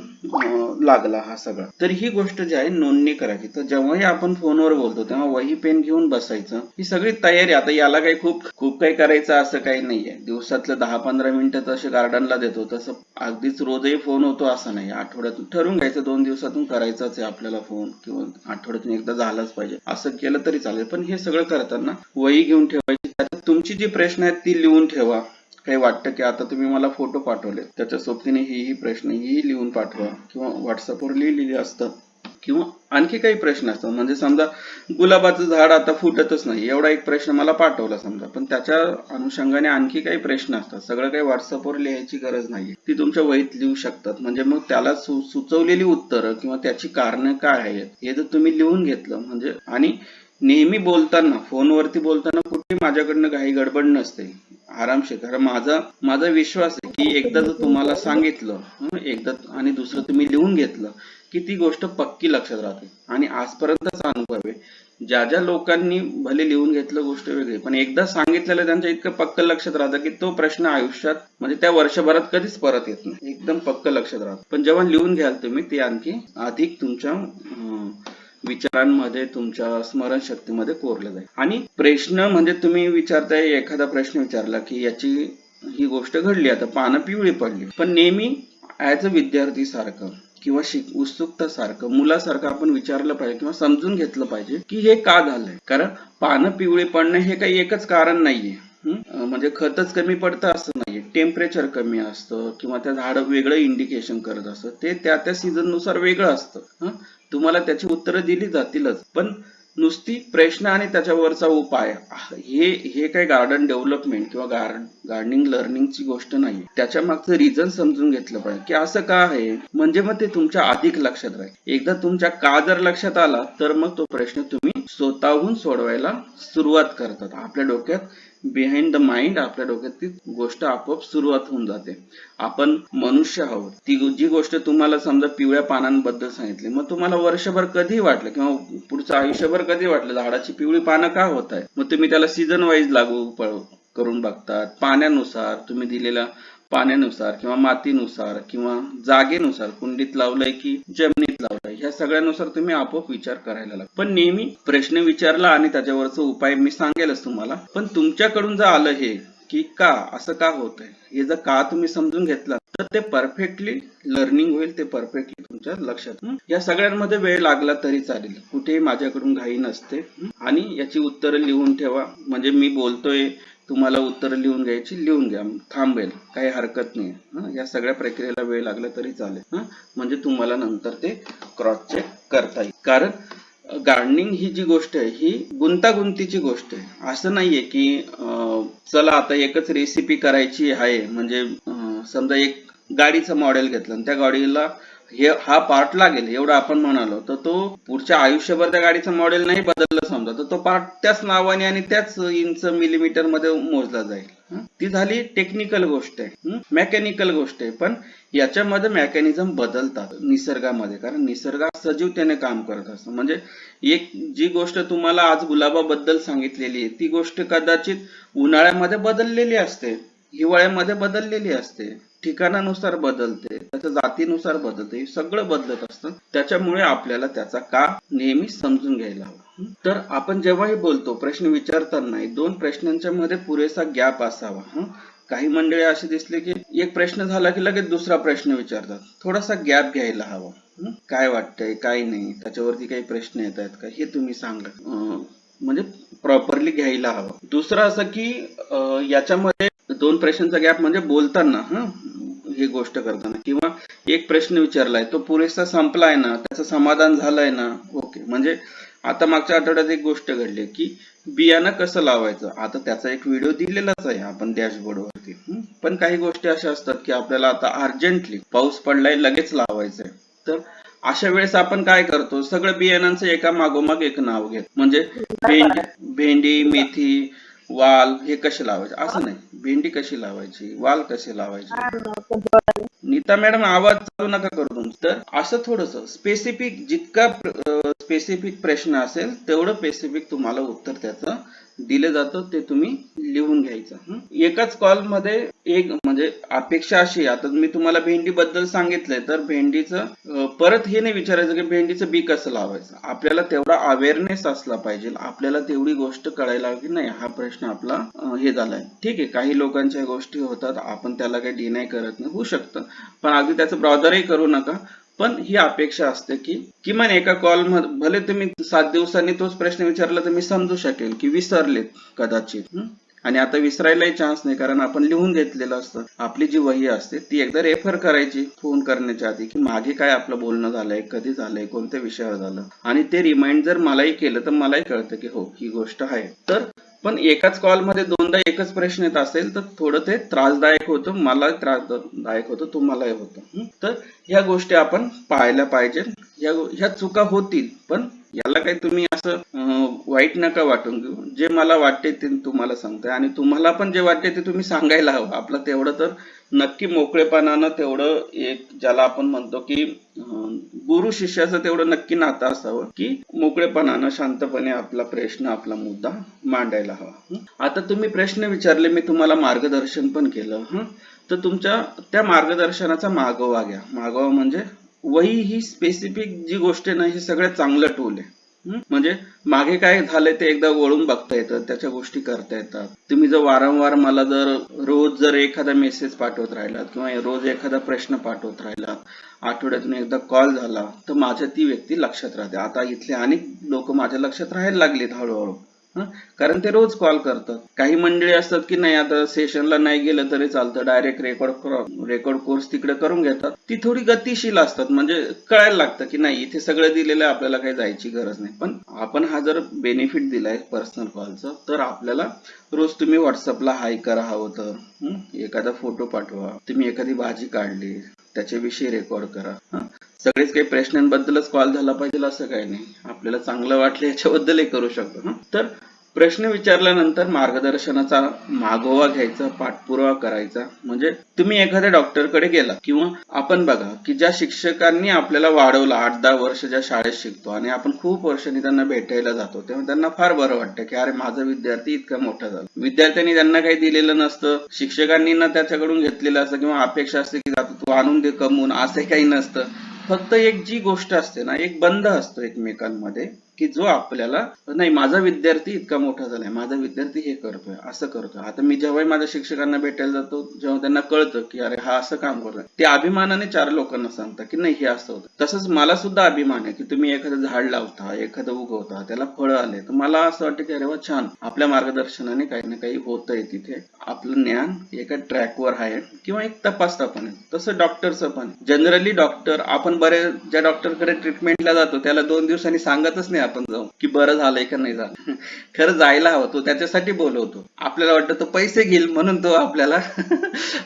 लागला हा सगळा. तर ही गोष्ट जी आहे नोंदणी करायची. तर जेव्हाही आपण फोनवर बोलतो तेव्हा वही पेन घेऊन बसायचं. ही सगळी तयारी. आता याला काही खूप काही करायचं असं काही नाहीये. दिवसातलं 10-15 मिनिटं जसे गार्डनला देतो तसं अगदीच रोजही फोन होतो असं नाही. आठवड्यातून ठरवून घ्यायचं 2 दिवसातून करायचाच आहे आपल्याला फोन किंवा आठवड्यातून एकदा झालाच पाहिजे असं केलं तरी चालेल. पण हे सगळं करताना वही घेऊन ठेवायची. त्याच्यात तुमची जी प्रश्न आहेत ती लिहून ठेवा. काही वाटतं की आता तुम्ही मला फोटो पाठवले त्याच्या सोबतीने ही प्रश्न ही लिहून पाठवा किंवा व्हॉट्सअपवर लिहिलेली असतं किंवा आणखी काही प्रश्न असतात. म्हणजे समजा गुलाबाचं झाड आता फुटतच नाही एवढा एक प्रश्न मला पाठवला समजा, पण त्याच्या अनुषंगाने आणखी काही प्रश्न असतात. सगळं काही व्हॉट्सअपवर लिहायची गरज नाहीये. ती तुमच्या वहीत लिहू शकतात. म्हणजे मग त्याला सुचवलेली उत्तरं किंवा त्याची कारणं काय आहेत हे जर तुम्ही लिहून घेतलं म्हणजे. आणि नेहमी बोलताना फोनवरती बोलताना कुठे माझ्याकडनं काही गडबड नसते. आरामशीर. कारण माझा विश्वास आहे की एकदा जर तुम्हाला सांगितलं एकदा आणि दुसरं तुम्ही लिहून घेतलं की ती गोष्ट पक्की लक्षात राहते. आणि आजपर्यंतचा अनुभव आहे ज्या लोकांनी भले लिहून घेतलं गोष्ट वेगळी, पण एकदा सांगितलेलं त्यांच्या इतकं पक्क लक्षात राहतं की तो प्रश्न आयुष्यात म्हणजे त्या वर्षभरात कधीच परत येत नाही. एकदम पक्क लक्षात राहतं. पण जेव्हा लिहून घ्याल तुम्ही ते आणखी अधिक तुमच्या विचारांमध्ये तुमच्या स्मरणशक्तीमध्ये कोरलं जाईल. आणि प्रश्न म्हणजे तुम्ही विचारताय एखादा प्रश्न विचारला की याची ही गोष्ट घडली आता पानं पिवळी पडली, पण नेहमी ऍज अ विद्यार्थी सारखं किंवा उत्सुकता सारखं मुलासारखं आपण विचारलं पाहिजे किंवा समजून घेतलं पाहिजे की हे का झालंय. कारण पानं पिवळी पडणं हे काही एकच कारण नाहीये. म्हणजे खतच कमी पडतं असं नाहीये. टेम्परेचर कमी असतं किंवा त्या झाड वेगळं इंडिकेशन करत असतं. ते त्या सीझन नुसार वेगळं असतं. तुम्हाला त्याची उत्तरं दिली जातीलच, पण नुसती प्रश्न आणि त्याच्यावरचा उपाय हे काही गार्डन डेव्हलपमेंट किंवा गार्डनिंग लर्निंगची गोष्ट नाही. त्याच्या मागचं रिझन समजून घेतलं पाहिजे की असं का आहे. म्हणजे मग ते तुमच्या अधिक लक्षात राहील. एकदा तुमच्या का जर लक्षात आला तर मग तो प्रश्न तुम्ही स्वतःहून सोडवायला सुरुवात करतात. आपल्या डोक्यात बिहाइंड द माइंड आपल्या डोक्यात ती गोष्ट आपोआप सुरुवात होऊन जाते. आपण मनुष्य आहोत. ती जी गोष्ट तुम्हाला समजा पिवळ्या पानांबद्दल सांगितली, मग तुम्हाला वर्षभर कधी वाटलं किंवा पुढचं आयुष्यभर कधी वाटलं झाडाची पिवळी पानं का होत आहे, मग तुम्ही त्याला सीझन वाईज लागू करून बघतात. पाण्यानुसार तुम्ही दिलेल्या पाण्यानुसार किंवा मातीनुसार किंवा जागेनुसार कुंडीत लावलंय की जमिनीत लावलंय ह्या सगळ्यानुसार तुम्ही आपोआप विचार करायला लागता. पण नेहमी प्रश्न विचारला आणि त्याच्यावरचा उपाय मी सांगेलच तुम्हाला, पण तुमच्याकडून जर आलं हे की का असं का होत आहे हे जर का तुम्ही समजून घेतला तर ते परफेक्टली लर्निंग होईल. ते परफेक्टली तुमच्या लक्षात. या सगळ्यांमध्ये वेळ लागला तरी चालेल. कुठेही माझ्याकडून घाई नसते. आणि याची उत्तरं लिहून ठेवा. म्हणजे मी बोलतोय तुम्हाला उत्तरं लिहून घ्यायची लिहून घ्या. थांबेल काही हरकत नाही. या सगळ्या प्रक्रियेला वेळ लागला तरी चालेल. म्हणजे तुम्हाला नंतर ते क्रॉस चेक करता येईल. कारण गार्डनिंग ही जी गोष्ट आहे ही गुंतागुंतीची गोष्ट आहे. असं नाहीये की चला आता एकच रेसिपी करायची आहे. म्हणजे समजा एक गाडीचं मॉडेल घेतलं आणि त्या गाडीला हा पार्ट लागेल एवढं आपण म्हणालो तर तो पुढच्या आयुष्यभर त्या गाडीचं मॉडेल नाही बदललं समजा तर तो पार्ट त्याच नावाने आणि त्याच इंच मिलीमीटर मध्ये मोजला जाईल. ती झाली टेक्निकल गोष्ट आहे. मेकॅनिकल गोष्ट आहे. पण याच्यामध्ये मेकॅनिझम बदलतात निसर्गामध्ये. कारण निसर्ग सजीवतेने काम करत असतो. म्हणजे एक जी गोष्ट तुम्हाला आज गुलाबाबद्दल सांगितलेली आहे ती गोष्ट कदाचित उन्हाळ्यामध्ये बदललेली असते, हिवाळ्यामध्ये बदललेली असते, ठिकाणानुसार बदलते, त्याच्या जातीनुसार बदलते. हे सगळं बदलत असतं. त्याच्यामुळे आपल्याला त्याचा का नेहमी समजून घ्यायला हवा. तर आपण जेव्हाही बोलतो प्रश्न विचारताना 2 प्रश्नांच्या मध्ये पुरेसा गॅप असावा. काही मंडळी अशी दिसली की एक प्रश्न झाला की लगेच दुसरा प्रश्न विचारतात. थोडासा गॅप घ्यायला हवा. काय वाटतंय काय नाही त्याच्यावरती काही प्रश्न येत आहेत का हे तुम्ही सांगा. म्हणजे प्रॉपरली घ्यायला हवा. दुसरं असं की याच्यामध्ये 2 प्रश्नांचा गॅप म्हणजे बोलताना ही गोष्ट करताना किंवा एक प्रश्न विचारलाय तो पुरेसा संपलाय ना, त्याचं समाधान झालंय ना, ओके. म्हणजे आता मागच्या आठवड्यात एक गोष्ट घडली की बियाणं कसं लावायचं. आता त्याचा एक व्हिडिओ दिलेलाच आहे आपण डॅशबोर्ड वरती. पण काही गोष्टी अशा असतात की आपल्याला आता अर्जंटली पाऊस पडलाय लगेच लावायचंय. तर अशा वेळेस आपण काय करतो सगळं बियाणांचं एका मागोमाग एक नाव घेत. म्हणजे भेंडी मेथी वाल हे कसे लावायचे असं नाही. भेंडी कशी लावायची, वाल कसे लावायचे. नीता मॅडम आवाज चालू नका करू तुमचं. तर असं थोडस स्पेसिफिक जितका स्पेसिफिक प्रश्न असेल तेवढं स्पेसिफिक तुम्हाला उत्तर त्याचं दिलं जातं, ते तुम्ही लिहून घ्यायचं. एकाच कॉल मध्ये एक म्हणजे अपेक्षा अशी, आता मी तुम्हाला भेंडी बद्दल सांगितलंय तर भेंडीचं परत हे नाही विचारायचं की भेंडीचं बी कसं लावायचं. आपल्याला तेवढा अवेअरनेस असला पाहिजे, आपल्याला तेवढी गोष्ट कळायला की नाही हा प्रश्न आपला हे झालाय. ठीक आहे, काही लोकांच्या गोष्टी होतात, आपण त्याला काही डिनाय करत नाही, होऊ शकतं, पण अगदी त्याचं ब्रॉदरही करू नका. पण ही अपेक्षा असते की किमान एका कॉल मध्ये, भले तुम्ही 7 दिवसांनी तोच प्रश्न विचारला तर मी समजू शकेल की विसरलेत कदाचित. आणि आता विसरायलाही चान्स नाही, कारण आपण लिहून घेतलेलं असतं. आपली जी वही असते ती एकदा रेफर करायची फोन करण्याच्या आधी, की मागे काय आपलं बोलणं झालंय, कधी झालंय, कोणत्या विषयावर झालं, आणि ते रिमाइंड जर मलाही केलं तर मलाही कळतं की हो ही गोष्ट आहे. तर पण एकाच कॉल मध्ये दोनदा एकच प्रश्न येत असेल तर थोडं ते त्रासदायक होतं, मला त्रासदायक होतं, तुम्हालाही होतं. तर ह्या गोष्टी आपण पाहायला पाहिजे. ह्या चुका होतील, पण याला काही तुम्ही असं वाईट नका वाटून घेऊ. जे मला वाटते ते तुम्हाला सांगतोय, आणि तुम्हाला पण जे वाटते ते तुम्ही सांगायला हवं. आपलं तेवढं तर नक्की मोकळेपणानं, तेवढं एक ज्याला आपण म्हणतो की गुरु शिष्याचं तेवढं नक्की नातं असावं की मोकळेपणानं शांतपणे आपला प्रश्न, आपला मुद्दा मांडायला हवा. आता तुम्ही प्रश्न विचारले, मी तुम्हाला मार्गदर्शन पण केलं. तर तुमच्या त्या मार्गदर्शनाचा मागोवा घ्या. मागोवा म्हणजे वही ही स्पेसिफिक जी गोष्ट आहे ना, हे सगळ्यात चांगलं टूल आहे. म्हणजे मागे काय झालंय ते एकदा वळून बघता येतं, त्याच्या गोष्टी करता येतात. तुम्ही जर वारंवार मला रोज जर एखादा मेसेज पाठवत राहिलात किंवा रोज एखादा प्रश्न पाठवत राहिलात, आठवड्यातून एकदा कॉल झाला, तर माझ्या ती व्यक्ती लक्षात राहते. आता इथले अनेक लोक माझ्या लक्षात राहायला लागलेत हळूहळू, कारण ते रोज कॉल करतात. काही मंडळी असतात की नाही, आता सेशनला नाही गेलं तरी चालतं, डायरेक्ट रेकॉर्ड कोर्स तिकडे करून घेतात. ती थोडी गतिशील असतात, म्हणजे कळायला लागतं की नाही इथे सगळं दिलेलं आहे, आपल्याला काही जायची गरज नाही. पण आपण हा जर बेनिफिट दिलाय पर्सनल कॉलचा, तर आपल्याला रोज तुम्ही व्हॉट्सअपला हाय करा, हवं तर एखादा फोटो पाठवा, तुम्ही एखादी भाजी काढली त्याच्याविषयी रेकॉर्ड करा. सगळेच काही प्रश्नांबद्दलच कॉल झाला पाहिजे असं काही नाही, आपल्याला चांगलं वाटलं याच्याबद्दलही करू शकतो. तर प्रश्न विचारल्यानंतर मार्गदर्शनाचा मागोवा घ्यायचा, पाठपुरावा करायचा. म्हणजे तुम्ही एखाद्या डॉक्टरकडे गेला, किंवा आपण बघा की ज्या शिक्षकांनी आपल्याला वाढवलं, 8-10 वर्ष ज्या शाळेत शिकतो आणि आपण खूप वर्षांनी त्यांना भेटायला जातो, तेव्हा त्यांना फार बरं वाटतं की अरे माझा विद्यार्थी इतका मोठा झाला. विद्यार्थ्यांनी त्यांना काही दिलेलं नसतं, शिक्षकांनी ना त्याच्याकडून घेतलेलं असतं, किंवा अपेक्षा असते की आता तू आणून दे कमवून, असं काही नसतं. फक्त एक जी गोष्ट असते ना, एक बंध असतो एकमेकांमध्ये, की जो आपल्याला नाही माझा विद्यार्थी इतका मोठा झालाय, माझा विद्यार्थी हे करतोय, असं करतोय. आता मी जेव्हा माझ्या शिक्षकांना भेटायला जातो, जेव्हा त्यांना कळतं की अरे हा असं काम करतोय, ते अभिमानाने 4 लोकांना सांगतात की नाही हे असं होतं. तसंच मला सुद्धा अभिमान आहे की तुम्ही एखादं झाड लावता, एखादं उगवता, त्याला फळं आले, तर मला असं वाटतं की अरे वा छान, आपल्या मार्गदर्शनाने काही ना काही होतंय, तिथे आपलं ज्ञान एका ट्रॅकवर आहे, किंवा एक तपासता पण आहे. तसं डॉक्टरचं पण जनरली डॉक्टर, आपण ज्या डॉक्टरकडे ट्रीटमेंटला जातो त्याला 2 दिवसांनी सांगतच नाही आपण जाऊ की बरं झालंय का नाही झालं. खरं जायला हवं, तो त्याच्यासाठी बोलवतो. आपल्याला वाटतं तो पैसे घेईल म्हणून तो आपल्याला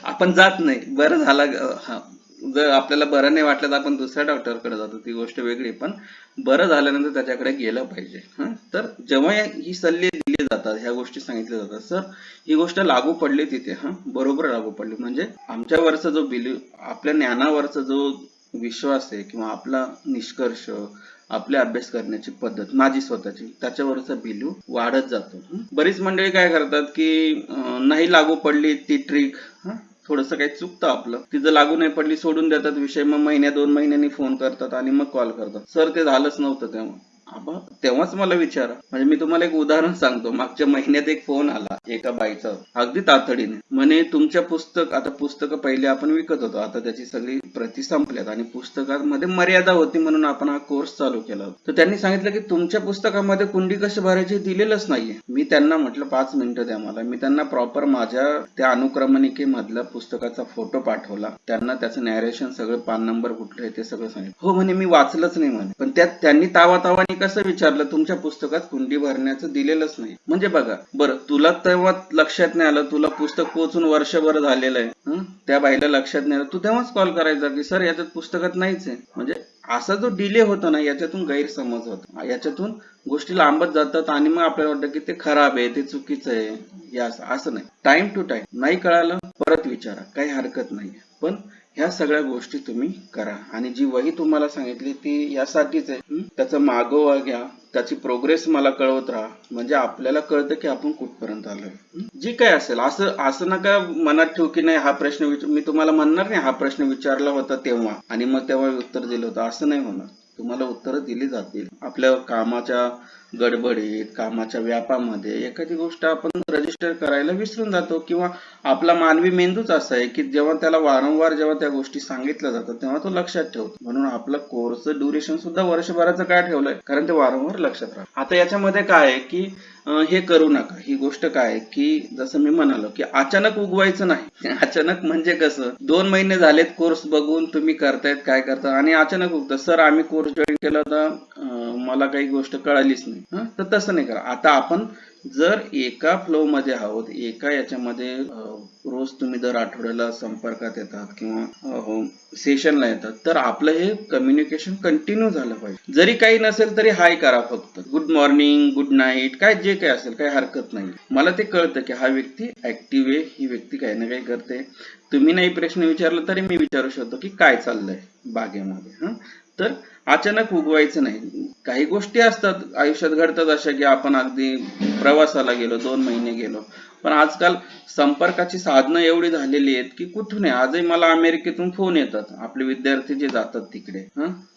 आपण जात नाही. बरं झालं, जर आपल्याला बरं नाही वाटलं तर आपण दुसऱ्या डॉक्टरकडे जातो, ती गोष्ट वेगळी, पण बरं झाल्यानंतर त्याच्याकडे गेलं पाहिजे. तर जेव्हा ही सल्ले दिले जातात, ह्या गोष्टी सांगितल्या जातात, सर ही गोष्ट लागू पडली तिथे, बरोबर लागू पडली. म्हणजे आमच्यावरचा जो आपल्या ज्ञानावरचा जो विश्वास आहे, किंवा आपला निष्कर्ष, आपल्या अभ्यास करण्याची पद्धत माझी स्वतःची, त्याच्यावरचा बिलीव वाढत जातो. बरीच मंडळी काय करतात की नाही लागू पडली ती ट्रिक, थोडंसं काही चुकतं आपलं, ती जर लागू नाही पडली सोडून देतात विषय, मग 1-2 महिन्यांनी फोन करतात आणि मग कॉल करतात, सर ते झालंच नव्हतं तेव्हा. तेव्हाच मला विचारा. म्हणजे मी तुम्हाला एक उदाहरण सांगतो, मागच्या महिन्यात एक फोन आला एका बाईचा, अगदी तातडीने, म्हणे तुमच्या आता पुस्तकं पहिले आपण विकत होतो, आता त्याची सगळी प्रती संपल्यात आणि पुस्तकांमध्ये मर्यादा होती म्हणून आपण हा कोर्स चालू केला होता. तर त्यांनी सांगितलं की तुमच्या पुस्तकामध्ये कुंडी कशी भरायची दिलेलंच नाहीये. मी त्यांना म्हटलं 5 मिनिटं द्या मला. मी त्यांना प्रॉपर माझ्या त्या अनुक्रमणिकेमधला पुस्तकाचा फोटो पाठवला, त्यांना त्याचं नॅरेशन सगळं, पान नंबर कुठलं आहे ते सगळं सांगितलं. हो म्हणे मी वाचलंच नाही म्हणे. पण त्यात त्यांनी तावातावानी कसं विचारलं, तुमच्या पुस्तकात कुंडी भरण्याचं दिलेलंच नाही. म्हणजे बघा बरं, तुला तेव्हा लक्षात नाही आलं, तुला पुस्तक पोहोचून वर्षभर झालेलं आहे, त्या बाईला लक्षात नाही आलं, तू तेव्हाच कॉल करायचा की सर याच्यात पुस्तकात नाहीच आहे. म्हणजे असा जो डिले होतो ना, याच्यातून गैरसमज होतो, याच्यातून गोष्टी लांबत जातात, आणि मग आपल्याला वाटतं की ते खराब आहे, ते चुकीचं आहे. असं नाही. टाइम टू टाइम नाही कळालं परत विचारा, काही हरकत नाही. पण ह्या सगळ्या गोष्टी तुम्ही करा. आणि जी वही तुम्हाला सांगितली ती यासाठीच आहे, त्याचा मागोवा घ्या, त्याची प्रोग्रेस मला कळवत राहा, म्हणजे आपल्याला कळतं की आपण कुठपर्यंत आलोय. जी काय असेल असं नका मनात ठेवू की नाही हा प्रश्न मी तुम्हाला म्हणणार नाही हा प्रश्न विचारला होता तेव्हा आणि मग तेव्हा उत्तर दिलं होतं, असं नाही होणार. तुम्हाला उत्तरं दिली जातील. आपल्या कामाच्या गडबडीत, कामाच्या व्यापामध्ये एखादी गोष्ट आपण रजिस्टर करायला विसरून जातो, किंवा आपला मानवी मेंदूच असा आहे की जेव्हा त्याला वारंवार जेव्हा त्या गोष्टी सांगितल्या जातात तेव्हा तो लक्षात ठेवतो. म्हणून आपलं कोर्सचं ड्युरेशन सुद्धा वर्षभराचं काय ठेवलंय, कारण ते वारंवार लक्षात राहतं. आता याच्यामध्ये काय आहे की हे करू नका. ही गोष्ट काय आहे की जसं मी म्हणालो की अचानक उगवायचं नाही. अचानक म्हणजे कसं 2 महिने झालेत कोर्स बघून तुम्ही करतायत काय करता आणि अचानक उगतं सर आम्ही कोर्स जॉईन केला होता मला काही गोष्ट कळालीच नाही. तर तसं नाही करा. आता आपण जर एका फ्लो मध्ये आहोत, एका याच्यामध्ये रोज तुम्ही दर आठवड्याला संपर्कात येतात किंवा सेशनला येतात, तर आपलं हे कम्युनिकेशन कंटिन्यू झालं पाहिजे. जरी काही नसेल तरी हाय करा, फक्त गुड मॉर्निंग, गुड नाईट, काय जे काही असेल काही हरकत नाही. मला ते कळतं की हा व्यक्ती ऍक्टिव्ह आहे, ही व्यक्ती काही ना काही करते. तुम्ही नाही प्रश्न विचारला तरी मी विचारू शकतो की काय चाललंय बागेमध्ये. तर अचानक उगवायचं नाही. काही गोष्टी असतात आयुष्यात घडतात अशा की आपण अगदी प्रवासाला गेलो, 2 महिने गेलो, पण आजकाल संपर्काची साधनं एवढी झालेली आहेत की कुठून आहे. आजही मला अमेरिकेतून फोन येतात, आपले विद्यार्थी जे जातात तिकडे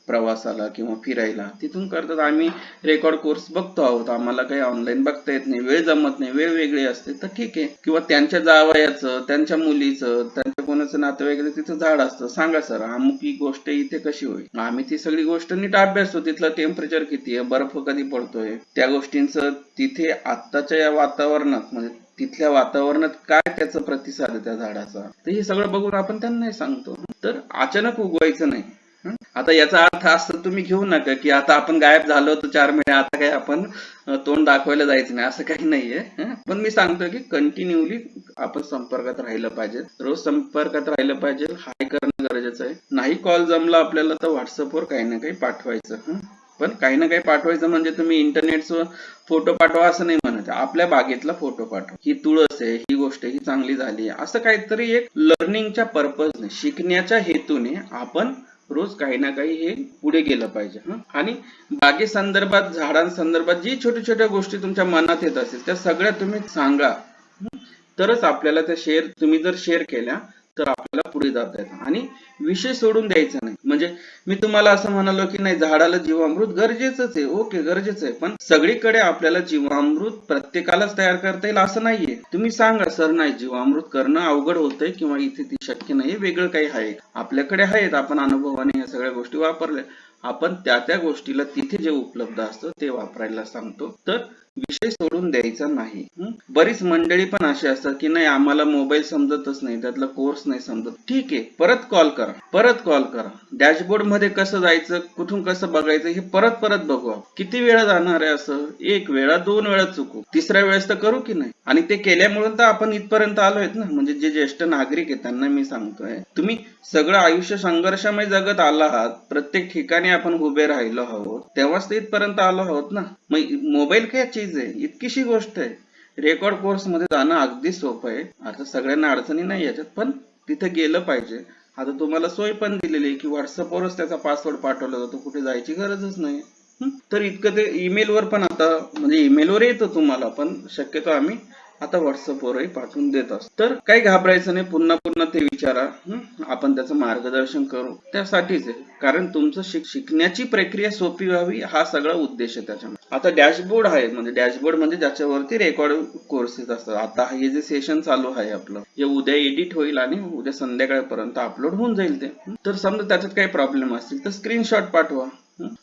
प्रवासाला किंवा फिरायला, तिथून करतात आम्ही रेकॉर्ड कोर्स बघतो आहोत, आम्हाला काही ऑनलाईन बघता येत नाही, वेळ जमत नाही, वेळ वेगळी असते, तर ठीक आहे. किंवा त्यांच्या जावयाचं, त्यांच्या मुलीचं, त्यांच्या कोणाचं नातेवाईक तिथं झाड असतं, सांगा सर अमुक ही गोष्ट इथे कशी होईल. आम्ही ती सगळी गोष्ट नीट अभ्यासतो, तिथलं टेम्परेचर किती आहे, बर्फ कधी पडतोय, त्या गोष्टींचं तिथे आत्ताच्या या वातावरणात म्हणजे तिथल्या वातावरणात काय त्याचा प्रतिसाद आहे त्या झाडाचा, तर हे सगळं बघून आपण त्यांनाही सांगतो. तर अचानक उगवायचं नाही. आता याचा अर्थ असं तुम्ही घेऊ नका की आता आपण गायब झालो होतो 4 महिने, आता काही आपण तोंड दाखवायला जायचं नाही, असं काही नाहीये. पण मी सांगतोय की कंटिन्युअली आपण संपर्कात राहिलं पाहिजे, रोज संपर्कात राहिलं पाहिजे. हाय करणं गरजेचं आहे. नाही कॉल जमला आपल्याला तर व्हॉट्सअपवर काही ना काही पाठवायचं. पण काही ना काही पाठवायचं म्हणजे तुम्ही इंटरनेटवर फोटो पाठवा असं नाही म्हणत. आपल्या बागेतला फोटो पाठवा, ही तुळस आहे, ही गोष्ट ही चांगली झाली, असं काहीतरी एक लर्निंगच्या पर्पजने, शिकण्याच्या हेतूने आपण रोज काही ना काही हे पुढे गेलं पाहिजे. आणि बागेसंदर्भात, झाडांसंदर्भात जी छोट्या छोट्या गोष्टी तुमच्या मनात येत असतील त्या सगळ्या तुम्ही सांगा, तरच आपल्याला त्या तुम्ही जर शेअर केल्या तर आपल्याला पुढे जाता येतं. आणि विषय सोडून द्यायचा नाही. म्हणजे मी तुम्हाला असं म्हणालो की नाही झाडाला जीवामृत गरजेचंच आहे, ओके गरजेचं आहे, पण सगळीकडे आपल्याला जीवामृत प्रत्येकालाच तयार करता येईल असं नाहीये. तुम्ही सांगा सर नाही जीवामृत करणं अवघड होतंय किंवा इथे ती शक्य नाहीये, वेगळं काही आहे आपल्याकडे, आहेत आपण अनुभवाने या सगळ्या गोष्टी वापरल्या, आपण त्या गोष्टीला तिथे जे उपलब्ध असतं ते वापरायला सांगतो. तर विषय सोडून द्यायचा नाही. बरीच मंडळी पण अशी असतात की नाही आम्हाला मोबाईल समजतच नाही, त्यातला कोर्स नाही समजत, ठीक आहे परत कॉल करा. डॅशबोर्ड मध्ये कसं जायचं, कुठून कसं बघायचं हे परत बघू. किती वेळा जाणार आहे असं, 1 वेळा 2 वेळा चुकू, तिसऱ्या वेळेस तर करू की नाही. आणि ते केल्यामुळे तर आपण इथपर्यंत आलोय ना. म्हणजे जे ज्येष्ठ नागरिक आहेत त्यांना मी सांगतोय, तुम्ही सगळं आयुष्य संघर्षमय जगत आला आहात, प्रत्येक ठिकाणी आपण उभे राहिलो आहोत, तेव्हाच ते इथपर्यंत आलो आहोत ना. मग मोबाईल काय चीज आहे, इतकीशी गोष्ट आहे. रेकॉर्ड कोर्स मध्ये जाणं अगदी सोपं आहे. आता सगळ्यांना अडचणी नाही याच्यात, पण तिथे गेलं पाहिजे. आता तुम्हाला सोय पण दिलेली आहे की व्हॉट्सअपवरच त्याचा पासवर्ड पाठवला जातो, कुठे जायची गरजच नाही. तर इतकं ते ईमेलवर पण आता म्हणजे ईमेलवर येतो तुम्हाला, पण शक्यतो आम्ही आता व्हॉट्सअपवरही पाठवून देत असतो. तर काही घाबरायचं नाही, पुन्हा ते विचारा, आपण त्याचं मार्गदर्शन करू. त्यासाठीच आहे, कारण तुमचं शिकण्याची प्रक्रिया सोपी व्हावी हा सगळा उद्देश आहे त्याच्यामध्ये. आता डॅशबोर्ड आहे, म्हणजे डॅशबोर्ड म्हणजे ज्याच्यावरती रेकॉर्ड कोर्सेस असतात. आता हे जे सेशन चालू आहे आपलं, हे उद्या एडिट होईल आणि उद्या संध्याकाळपर्यंत अपलोड होऊन जाईल ते. तर समजा त्याच्यात काही प्रॉब्लेम असतील तर स्क्रीनशॉट पाठवा.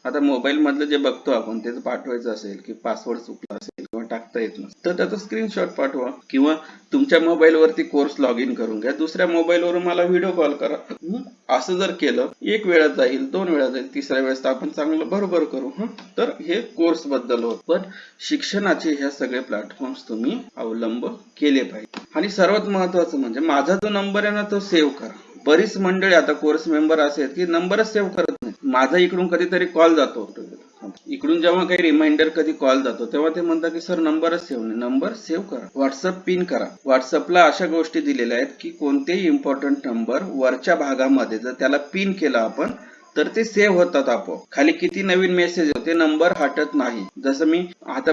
आता मोबाईल मधलं जे बघतो आपण त्याचं पाठवायचं असेल की पासवर्ड चुकला असेल किंवा टाकता येत नसेल तर त्याचा स्क्रीनशॉट पाठवा, किंवा तुमच्या मोबाईल वरती कोर्स लॉग इन करून घ्या, दुसऱ्या मोबाईल वरून मला व्हिडिओ कॉल करा. असं जर केलं 1 वेळा जाईल, 2 वेळा जाईल, तिसऱ्या वेळेस आपण चांगलं बरोबर करू. तर हे कोर्स बद्दल होत. पण शिक्षणाचे ह्या सगळे प्लॅटफॉर्म्स तुम्ही अवलंब केले पाहिजे. आणि सर्वात महत्वाचं म्हणजे माझा जो नंबर आहे ना तो सेव्ह करा. बरीच मंडळी आता कोर्स मेंबर असे आहेत की नंबरच सेव्ह करत नाही. माझा इकडून कधीतरी कॉल जातो, इकडून जेव्हा काही रिमाइंडर कधी कॉल जातो तेव्हा ते म्हणतात की सर नंबरच सेव्ह नाही. नंबर सेव्ह करा, व्हॉट्सअप पिन करा. व्हॉट्सअपला अशा गोष्टी दिलेल्या आहेत की कोणतेही इम्पॉर्टंट नंबर वरच्या भागामध्ये जर त्याला पिन केला आपण तर ते सेव्ह होतात आपोआप. खाली किती नवीन मेसेज होते, नंबर हटत नाही. जसं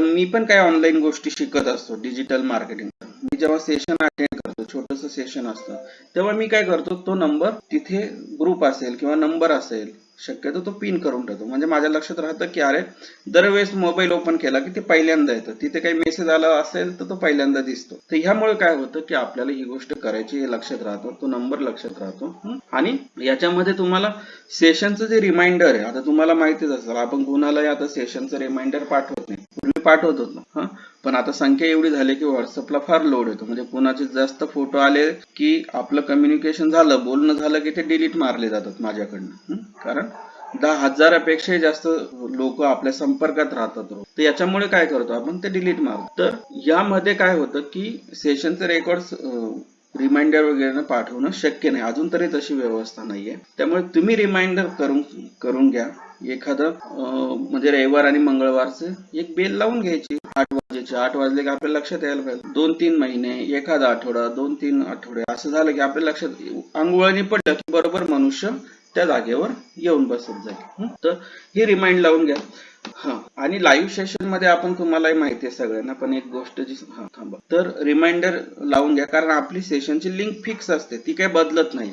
मी पण काय ऑनलाईन गोष्टी शिकत असतो डिजिटल मार्केटिंग. मी जेव्हा सेशन अटेंड करतो, छोटस सेशन असतं, तेव्हा मी काय करतो, तो नंबर तिथे ग्रुप असेल किंवा नंबर असेल शक्यतो तो पिन करून ठेवतो. म्हणजे माझ्या लक्षात राहतं की अरे दरवेळेस मोबाईल ओपन केला की ते पहिल्यांदा येतं, तिथे काही मेसेज आला असेल तर तो पहिल्यांदा दिसतो. तर ह्यामुळे काय होतं की आपल्याला ही गोष्ट करायची हे लक्षात राहतो, तो नंबर लक्षात राहतो. आणि याच्यामध्ये तुम्हाला सेशनचं जे रिमाइंडर आहे, आता तुम्हाला माहितीच असेल आपण कुणालाही आता सेशनचं रिमाइंडर पाठवत नाही, पूर्वी पाठवत होतो. पण आता संख्या एवढी झाली की व्हॉट्सअपला फार लोड येतो. म्हणजे कुणाचे जास्त फोटो आले की आपलं कम्युनिकेशन झालं, बोलणं झालं की ते डिलीट मारले जातात माझ्याकडनं. कारण 10,000पेक्षाही जास्त लोक आपल्या संपर्कात राहतात. तर याच्यामुळे काय करतो आपण, ते डिलीट मारतो. तर यामध्ये काय होतं की सेशनचे रेकॉर्ड रिमाइंडर वगैरे पाठवणं शक्य नाही, अजून तरी तशी व्यवस्था नाहीये. त्यामुळे तुम्ही रिमाइंडर करून घ्या. एखादं म्हणजे रविवार आणि मंगळवारचं एक बेल लावून घ्यायची 8 वाजेची. 8 वाजले की आपल्या लक्षात यायला पाहिजे. 2-3 महिने, एखादा आठवडा, 2-3 आठवडे असं झालं की आपल्या लक्षात अंगवळणी पडलं की बरोबर मनुष्य त्या जागेवर येऊन बसत जाईल. तर हे रिमाइंड लावून घ्या. आणि लाईव्ह सेशन मध्ये आपण, तुम्हालाही माहिती आहे सगळ्यांना, पण एक गोष्ट जी थांबा, तर रिमाइंडर लावून घ्या. कारण आपली सेशनची लिंक फिक्स असते, ती काही बदलत नाही.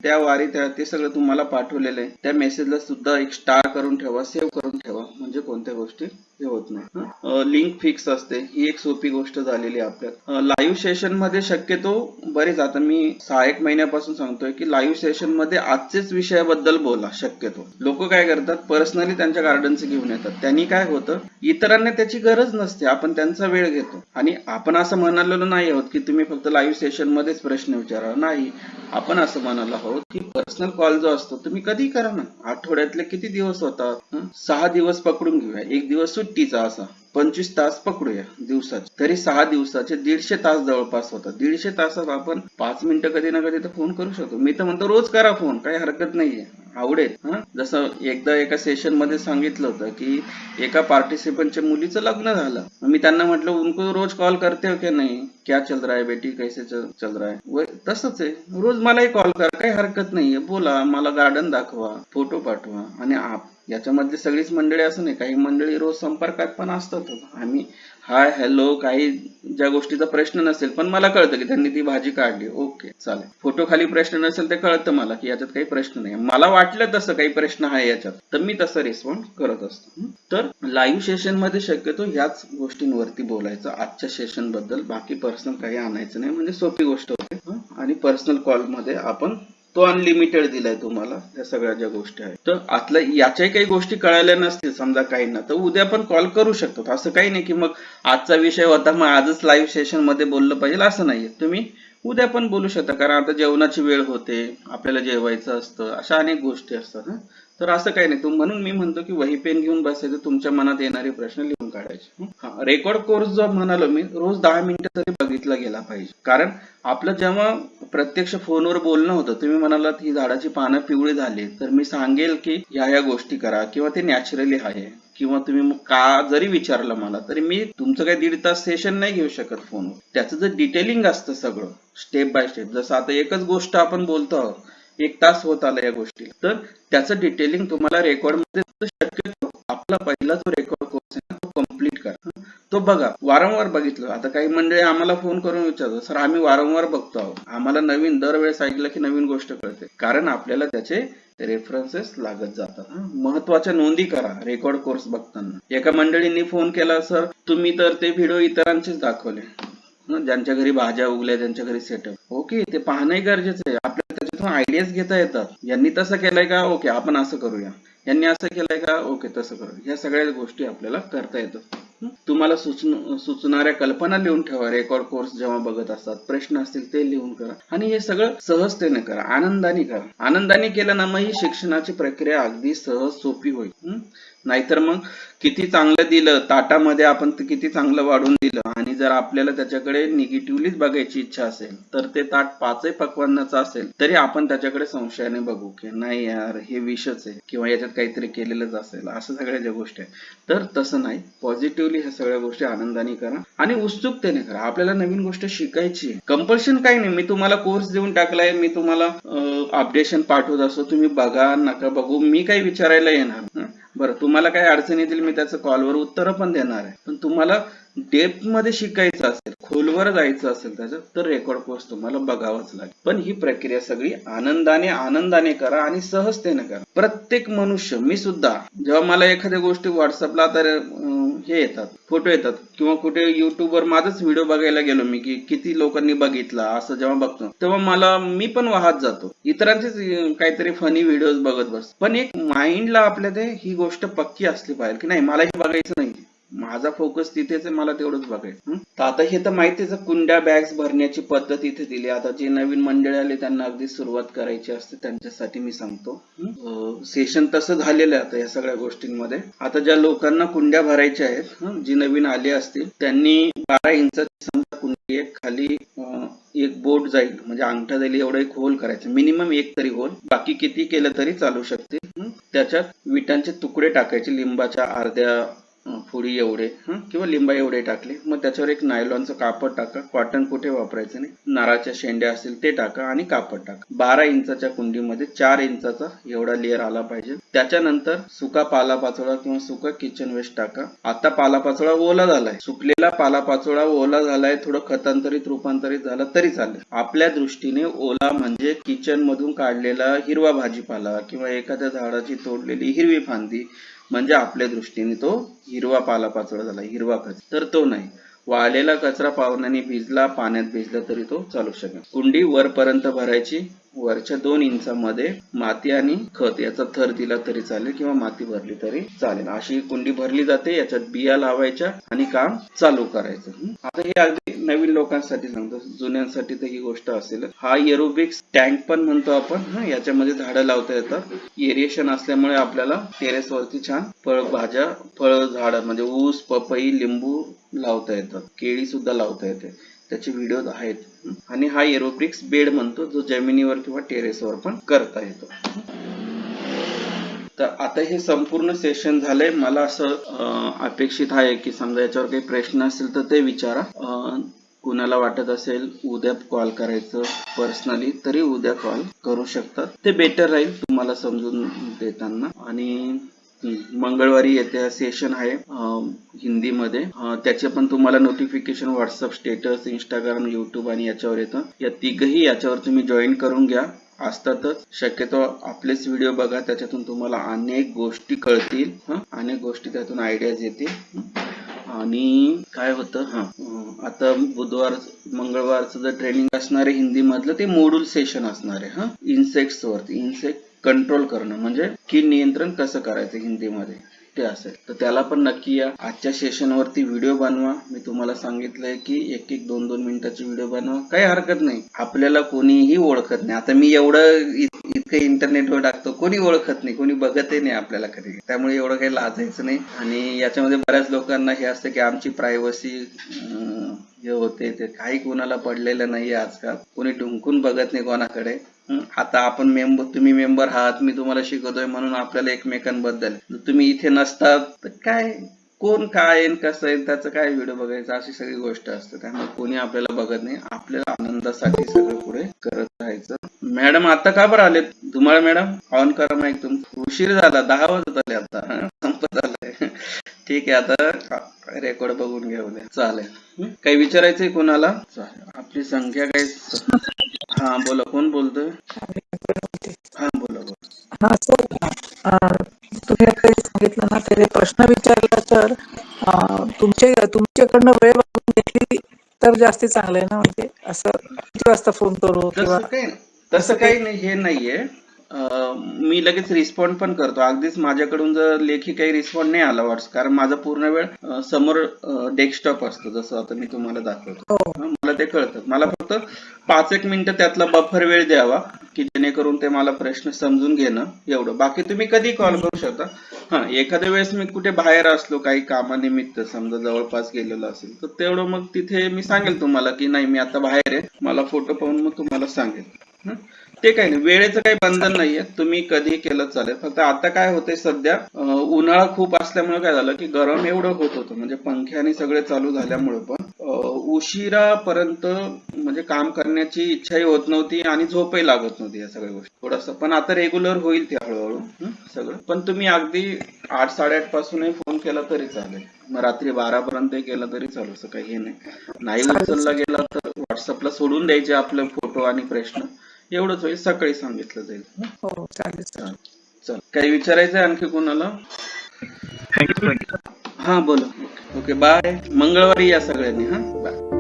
त्या वारी ते सगळं तुम्हाला पाठवलेलं आहे. त्या मेसेजला सुद्धा एक स्टार करून ठेवा, सेव्ह करून ठेवा, म्हणजे कोणत्या गोष्टी हे होत नाही. लिंक फिक्स असते, ही एक सोपी गोष्ट झालेली आहे आपल्यात. लाईव्ह सेशन मध्ये शक्यतो बरेच, आता मी 6-1 महिन्यापासून सांगतोय की लाईव्ह सेशन मध्ये आजचेच विषयाबद्दल बोला. शक्यतो लोक काय करतात, पर्सनली त्यांच्या गार्डनचे घेऊन येतात. त्यांनी काय होतं, इतरांना त्याची गरज नसते, आपण त्यांचा वेळ घेतो. आणि आपण असं म्हणालेलो नाही आहोत की तुम्ही फक्त लाईव्ह सेशन मध्येच प्रश्न विचारा, नाही. आपण असं म्हणालो आहोत की पर्सनल कॉल जो असतो तुम्ही कधी करा ना. आठवड्यातले किती दिवस होतात, 6 दिवस पकडून घेऊया, एक दिवस सुट्टीचा, असा 25 तास पकडूया दिवसाचे, तरी 6 दिवसाचे 150 तास जवळपास होतात. 150 तासात आपण 5 मिनिटं कधी ना कधी तर फोन करू शकतो. मी तर म्हणतो रोज करा फोन, काही हरकत नाहीये, आवडेल. जसं एकदा एका सेशन मध्ये सांगितलं होतं की एका पार्टिसिपंटच्या मुलीचं लग्न झालं. मी त्यांना म्हटलं उनको रोज कॉल करते हो की नाही, क्या चल रहा है बेटी, कैसे चल रहा है. तसंच आहे, रोज मलाही कॉल करा, काही हरकत नाहीये, बोला, मला गार्डन दाखवा, फोटो पाठवा. आणि याच्यामधली सगळीच मंडळी असं नाही, काही मंडळी रोज संपर्कात पण असतात. आम्ही हाय हॅलो, काही ज्या गोष्टीचा प्रश्न नसेल पण मला कळतं की त्यांनी ती भाजी काढली, ओके चालेल. फोटो खाली प्रश्न नसेल ते कळतं मला की याच्यात काही प्रश्न नाही, मला वाटलं तसं काही प्रश्न आहे याच्यात, तर मी तसं रिस्पॉन्ड करत असतो. तर लाईव्ह सेशन मध्ये शक्यतो ह्याच गोष्टींवरती बोलायचं आजच्या सेशन बद्दल, बाकी पर्सनल काही आणायचं नाही, म्हणजे सोपी गोष्ट होते. आणि पर्सनल कॉल मध्ये आपण तो अनलिमिटेड दिलाय तुम्हाला, या सगळ्या ज्या गोष्टी आहेत. तर आतल्या याच्याही काही गोष्टी कळायला नसतील समजा काहींना, तर उद्या पण कॉल करू शकतात. असं काही नाही की मग आजचा विषय होता मग आजच लाईव्ह सेशन मध्ये बोललं पाहिजे असं नाहीये. तुम्ही उद्या पण बोलू शकता, कारण आता जेवणाची वेळ होते, आपल्याला जेवायचं असतं, अशा अनेक गोष्टी असतात. तर असं काही नाही. म्हणून मी म्हणतो की वही पेन घेऊन बसायचं, तुमच्या मनात येणारे प्रश्न लिहून काढायचे. रेकॉर्ड कोर्स जो म्हणालो मी, रोज 10 मिनिटं तरी बघितला गेला पाहिजे. कारण आपलं जेव्हा प्रत्यक्ष फोनवर बोलणं होतं, तुम्ही म्हणालात ही झाडाची पानं पिवळी झाली, तर मी सांगेल की ह्या गोष्टी करा, किंवा ते नॅचरली आहे, किंवा तुम्ही का जरी विचारलं मला तरी मी तुमचं काही 1.5 तास सेशन नाही घेऊ शकत फोनवर. त्याचं जे डिटेलिंग असतं सगळं स्टेप बाय स्टेप, जसं आता एकच गोष्ट आपण बोलतो आहोत, 1 तास होत आला या गोष्टीला, तर त्याचं डिटेलिंग तुम्हाला रेकॉर्ड मध्ये शक्यतो आपला पहिला जो रेकॉर्ड कोर्स आहे तो कम्प्लीट करा. तो बघा, वारंवार बघितलं. आता काही मंडळी आम्हाला फोन करून विचारतात, सर आम्ही वारंवार बघतो आहोत, आम्हाला नवीन दरवेळेस ऐकलं की नवीन गोष्ट कळते, कारण आपल्याला त्याचे रेफरन्सेस लागत जातात. महत्वाच्या नोंदी करा रेकॉर्ड कोर्स बघताना. एका मंडळींनी फोन केला, सर तुम्ही तर ते व्हिडिओ इतरांचेच दाखवले, ज्यांच्या घरी भाज्या उगल्या, ज्यांच्या घरी सेटअप, ओके, ते पाहणंही गरजेचं आहे. आपल्याला त्याच्यातून आयडियाज घेता येतात. यांनी तसं केलंय का, ओके आपण असं करूया, यांनी असं केलंय का, ओके तसं करूया. ह्या सगळ्या गोष्टी आपल्याला करता येतात. तुम्हाला सुचणाऱ्या कल्पना लिहून ठेवा. रेकॉर्ड कोर्स जेव्हा बघत असतात, प्रश्न असतील ते लिहून करा आणि हे सगळं सहजतेने करा, आनंदाने करा. आनंदाने केलं ना मग ही शिक्षणाची प्रक्रिया अगदी सहज सोपी होईल. नाहीतर मग किती चांगलं दिलं ताटामध्ये, आपण किती चांगलं वाढून दिलं आणि जर आपल्याला त्याच्याकडे निगेटिव्हलीच बघायची इच्छा असेल तर ते ताट 5ही पक्वान्नाचं असेल तरी आपण त्याच्याकडे संशयाने बघू की नाही यार हे विषच आहे किंवा याच्यात काहीतरी केलेलंच असेल, असं सगळ्या ज्या गोष्टी आहेत. तर तसं नाही, पॉझिटिव्हली ह्या सगळ्या गोष्टी आनंदाने करा आणि उत्सुकतेने करा. आपल्याला नवीन गोष्ट शिकायची आहे. कंपल्शन काही नाही, मी तुम्हाला कोर्स देऊन टाकलाय, मी तुम्हाला अपडेशन पाठवत असतो, तुम्ही बघा नका बघू, मी काही विचारायला येणार. बरं, तुम्हाला काही अडचण येतील मी त्याचं कॉलवर उत्तर पण देणार आहे. पण तुम्हाला डेप्थ मध्ये शिकायचं असेल, खोलवर जायचं असेल त्याच्यात, तर रेकॉर्ड कोर्स तुम्हाला बघावाच लागेल. पण ही प्रक्रिया सगळी आनंदाने करा आणि सहजतेने करा. प्रत्येक मनुष्य, मी सुद्धा जेव्हा मला एखाद्या गोष्टी व्हॉट्सअपला तर हे येतात, फोटो येतात किंवा कुठे युट्यूबवर माझाच व्हिडिओ बघायला गेलो मी की किती लोकांनी बघितला, असं जेव्हा बघतो तेव्हा मी पण वाहत जातो, इतरांचेच काहीतरी फनी व्हिडिओज बघत बस. पण एक माइंडला आपल्या ते ही गोष्ट पक्की असली पाहिजे की नाही मला हे बघायचं नाही, माझा फोकस तिथेच आहे, मला तेवढंच बघायचं. तर आता हे तर माहितीच, कुंड्या बॅग्स भरण्याची पद्धत इथे दिली. आता जे नवीन मंडळी आले त्यांना अगदी सुरुवात करायची असते त्यांच्यासाठी मी सांगतो. सेशन तसं झालेलं आहे आता या सगळ्या गोष्टींमध्ये. आता ज्या लोकांना कुंड्या भरायच्या आहेत, जी नवीन आली असतील त्यांनी 12 इंचाची समजा कुंडी एक खाली एक बोट जाईल म्हणजे अंगठा जाईल एवढा एक होल करायचं, मिनिमम एक तरी होल, बाकी किती केलं तरी चालू शकते. त्याच्यात विटांचे तुकडे टाकायचे, लिंबाच्या अर्ध्या फोडी एवढे किंवा लिंबा एवढे टाकले. मग त्याच्यावर एक नायलॉनचं कापड टाका, कॉटन कुठे वापरायचं नाही, नारळाच्या शेंड्या असतील ते टाका आणि कापड टाका. 12 इंचाच्या कुंडीमध्ये 4 इंचाचा एवढा लेअर आला पाहिजे. त्याच्यानंतर सुका पालापाचोळा किंवा सुका किचन वेस्ट टाका. आता पालापाचोळा ओला झालाय, सुकलेला पालापाचोळा ओला झालाय, थोडं खतांतरित रूपांतरित झाला तरी चालेल. आपल्या दृष्टीने ओला म्हणजे किचन मधून काढलेला हिरवा भाजीपाला किंवा एखाद्या झाडाची तोडलेली हिरवी फांदी, म्हणजे आपल्या दृष्टीने तो हिरवा पालापाचोळा झाला, हिरवा कचरा. तर तो नाही, वाळलेला कचरा पावसाने भिजला, पाण्यात भिजला तरी तो चालू शकेल. कुंडी वरपर्यंत भरायची, वरच्या 2 इंचामध्ये माती आणि खत याचा थर दिला तरी चालेल किंवा माती भरली तरी चालेल. अशी कुंडी भरली जाते, याच्यात बिया लावायच्या आणि काम चालू करायचं. आता हे अगदी नवीन लोकांसाठी सांगतो, जुन्यांसाठी तर ही गोष्ट असेल. हा एरोबिक्स टँक पण म्हणतो आपण. याच्यामध्ये झाडं लावता येतात. एरिएशन असल्यामुळे आपल्याला टेरेस वरती छान फळ झाड म्हणजे ऊस, पपई, लिंबू लावता येतात, केळी सुद्धा लावता येते, त्याचे व्हिडिओ आहेत. आणि हा एरोब्रिक्स बेड म्हणतो, जो जमिनीवर किंवा टेरेसवर पण करता येतो. तर आता हे संपूर्ण सेशन झालंय. मला असं अपेक्षित आहे की समजा याच्यावर काही प्रश्न असेल तर ते विचारा. कुणाला वाटत असेल उद्या कॉल करायचं पर्सनली तरी उद्या कॉल करू शकतात, ते बेटर राहील तुम्हाला समजून देताना. आणि मंगळवारी येत्या सेशन आहे हिंदीमध्ये, त्याचे पण तुम्हाला notification WhatsApp status, Instagram, YouTube आणि याच्यावर येतं. या तिघही याच्यावर तुम्ही जॉईन करून घ्या. असतातच, शक्यतो आपलेच व्हिडिओ बघा, त्याच्यातून तुम्हाला अनेक गोष्टी कळतील, अनेक गोष्टी त्यातून आयडियाज येतील. आणि काय होतं, आता मंगळवारचं जर ट्रेनिंग असणार आहे हिंदी मधलं, ते मॉड्यूल सेशन असणार आहे इन्सेक्ट्स वरती. इन्सेक्ट कंट्रोल करणं म्हणजे कीड नियंत्रण कसं करायचं हिंदीमध्ये ते असेल, तर त्याला पण नक्की या. आजच्या सेशन वरती व्हिडिओ बनवा. मी तुम्हाला सांगितलंय की 1-1, 2-2 मिनिटाचे व्हिडिओ बनवा, काही हरकत नाही. आपल्याला कोणीही ओळखत नाही. आता मी एवढं इतकं इंटरनेटवर टाकतो, कोणी ओळखत नाही, कोणी बघतही नाही आपल्याला कधी, त्यामुळे एवढं काही लाजायचं नाही. आणि याच्यामध्ये बऱ्याच लोकांना हे असतं की आमची प्रायव्हसी हे होते, ते काही कोणाला पडलेलं नाहीये आजकाल, कोणी ढुंकून बघत नाही कोणाकडे. आता आपण तुम्ही मेंबर आहात, मी तुम्हाला शिकवतोय म्हणून आपल्याला एकमेकांबद्दल, तुम्ही इथे नसतात तर काय, कोण काय कसं आहे त्याचं काय व्हिडिओ बघायचा, अशी सगळी गोष्ट असते. त्यामुळे कोणी आपल्याला बघत नाही, आपल्याला आनंदासाठी सगळं पुढे करत राहायचं. मॅडम आता का बरं आले धुमाळ मॅडम? ऑन करा माईक. उशीर झाला, 10 वाजत आले, आता संपत आलंय. ठीक आहे, आता रेकॉर्ड बघून घेऊ द्या, चालेल. काही विचारायचंय कोणाला? आपली संख्या काय? हा बोला, कोण बोलतोय? हा बोला बोला. हा सर, तुम्ही आता सांगितलं ना, ते प्रश्न विचारला तर तुमच्याकडनं वेळ बघून घेतली तर जास्त चांगलं आहे ना. म्हणजे असं किती वाजता फोन करू किंवा तसं काही नाही, हे नाहीये. मी लगेच रिस्पॉन्ड पण करतो. अगदीच माझ्याकडून जर लेखी काही रिस्पॉन्ड नाही आला कारण माझा पूर्ण वेळ समोर डेस्कटॉप असतो, जसं आता मी तुम्हाला दाखवतो. मला ते कळतं. मला फक्त 5-1 मिनिटं त्यातला बफर वेळ द्यावा की जेणेकरून ते मला प्रश्न समजून घेणं एवढं. बाकी तुम्ही कधी कॉल करू शकता. हा, एखाद्या वेळेस मी कुठे बाहेर असलो काही कामानिमित्त, समजा जवळपास गेलेलो असेल, तर तेवढं मग तिथे मी सांगेल तुम्हाला की नाही मी आता बाहेर आहे, मला फोटो पाहून मग तुम्हाला सांगेल. ते काही नाही, वेळेचं काही बंधन नाहीये, तुम्ही कधी केलं चालेल. फक्त आता काय होतंय सध्या उन्हाळा खूप असल्यामुळे काय झालं की गरम एवढं होत होतं, म्हणजे पंखे आणि सगळे चालू झाल्यामुळे पण उशिरापर्यंत म्हणजे काम करण्याची इच्छाही होत नव्हती आणि झोपही लागत नव्हती या सगळ्या गोष्टी थोडंसं. पण आता रेग्युलर होईल ते हळूहळू सगळं. पण तुम्ही अगदी 8-8:30 पासूनही फोन केला तरी चालेल, मग रात्री 12 पर्यंत केला तरी चालू, असं काही हे नाही उचलला गेला तर व्हॉट्सअपला सोडून द्यायचे आपले फोटो आणि प्रश्न, एवढंच होईल. सकाळी सांगितलं जाईल. हो चालेल सर. चल, काही विचारायचंय आणखी कोणाला? हा बोला. Okay, bye. मंगळवारी या सगळ्यांनी. हा, बाय.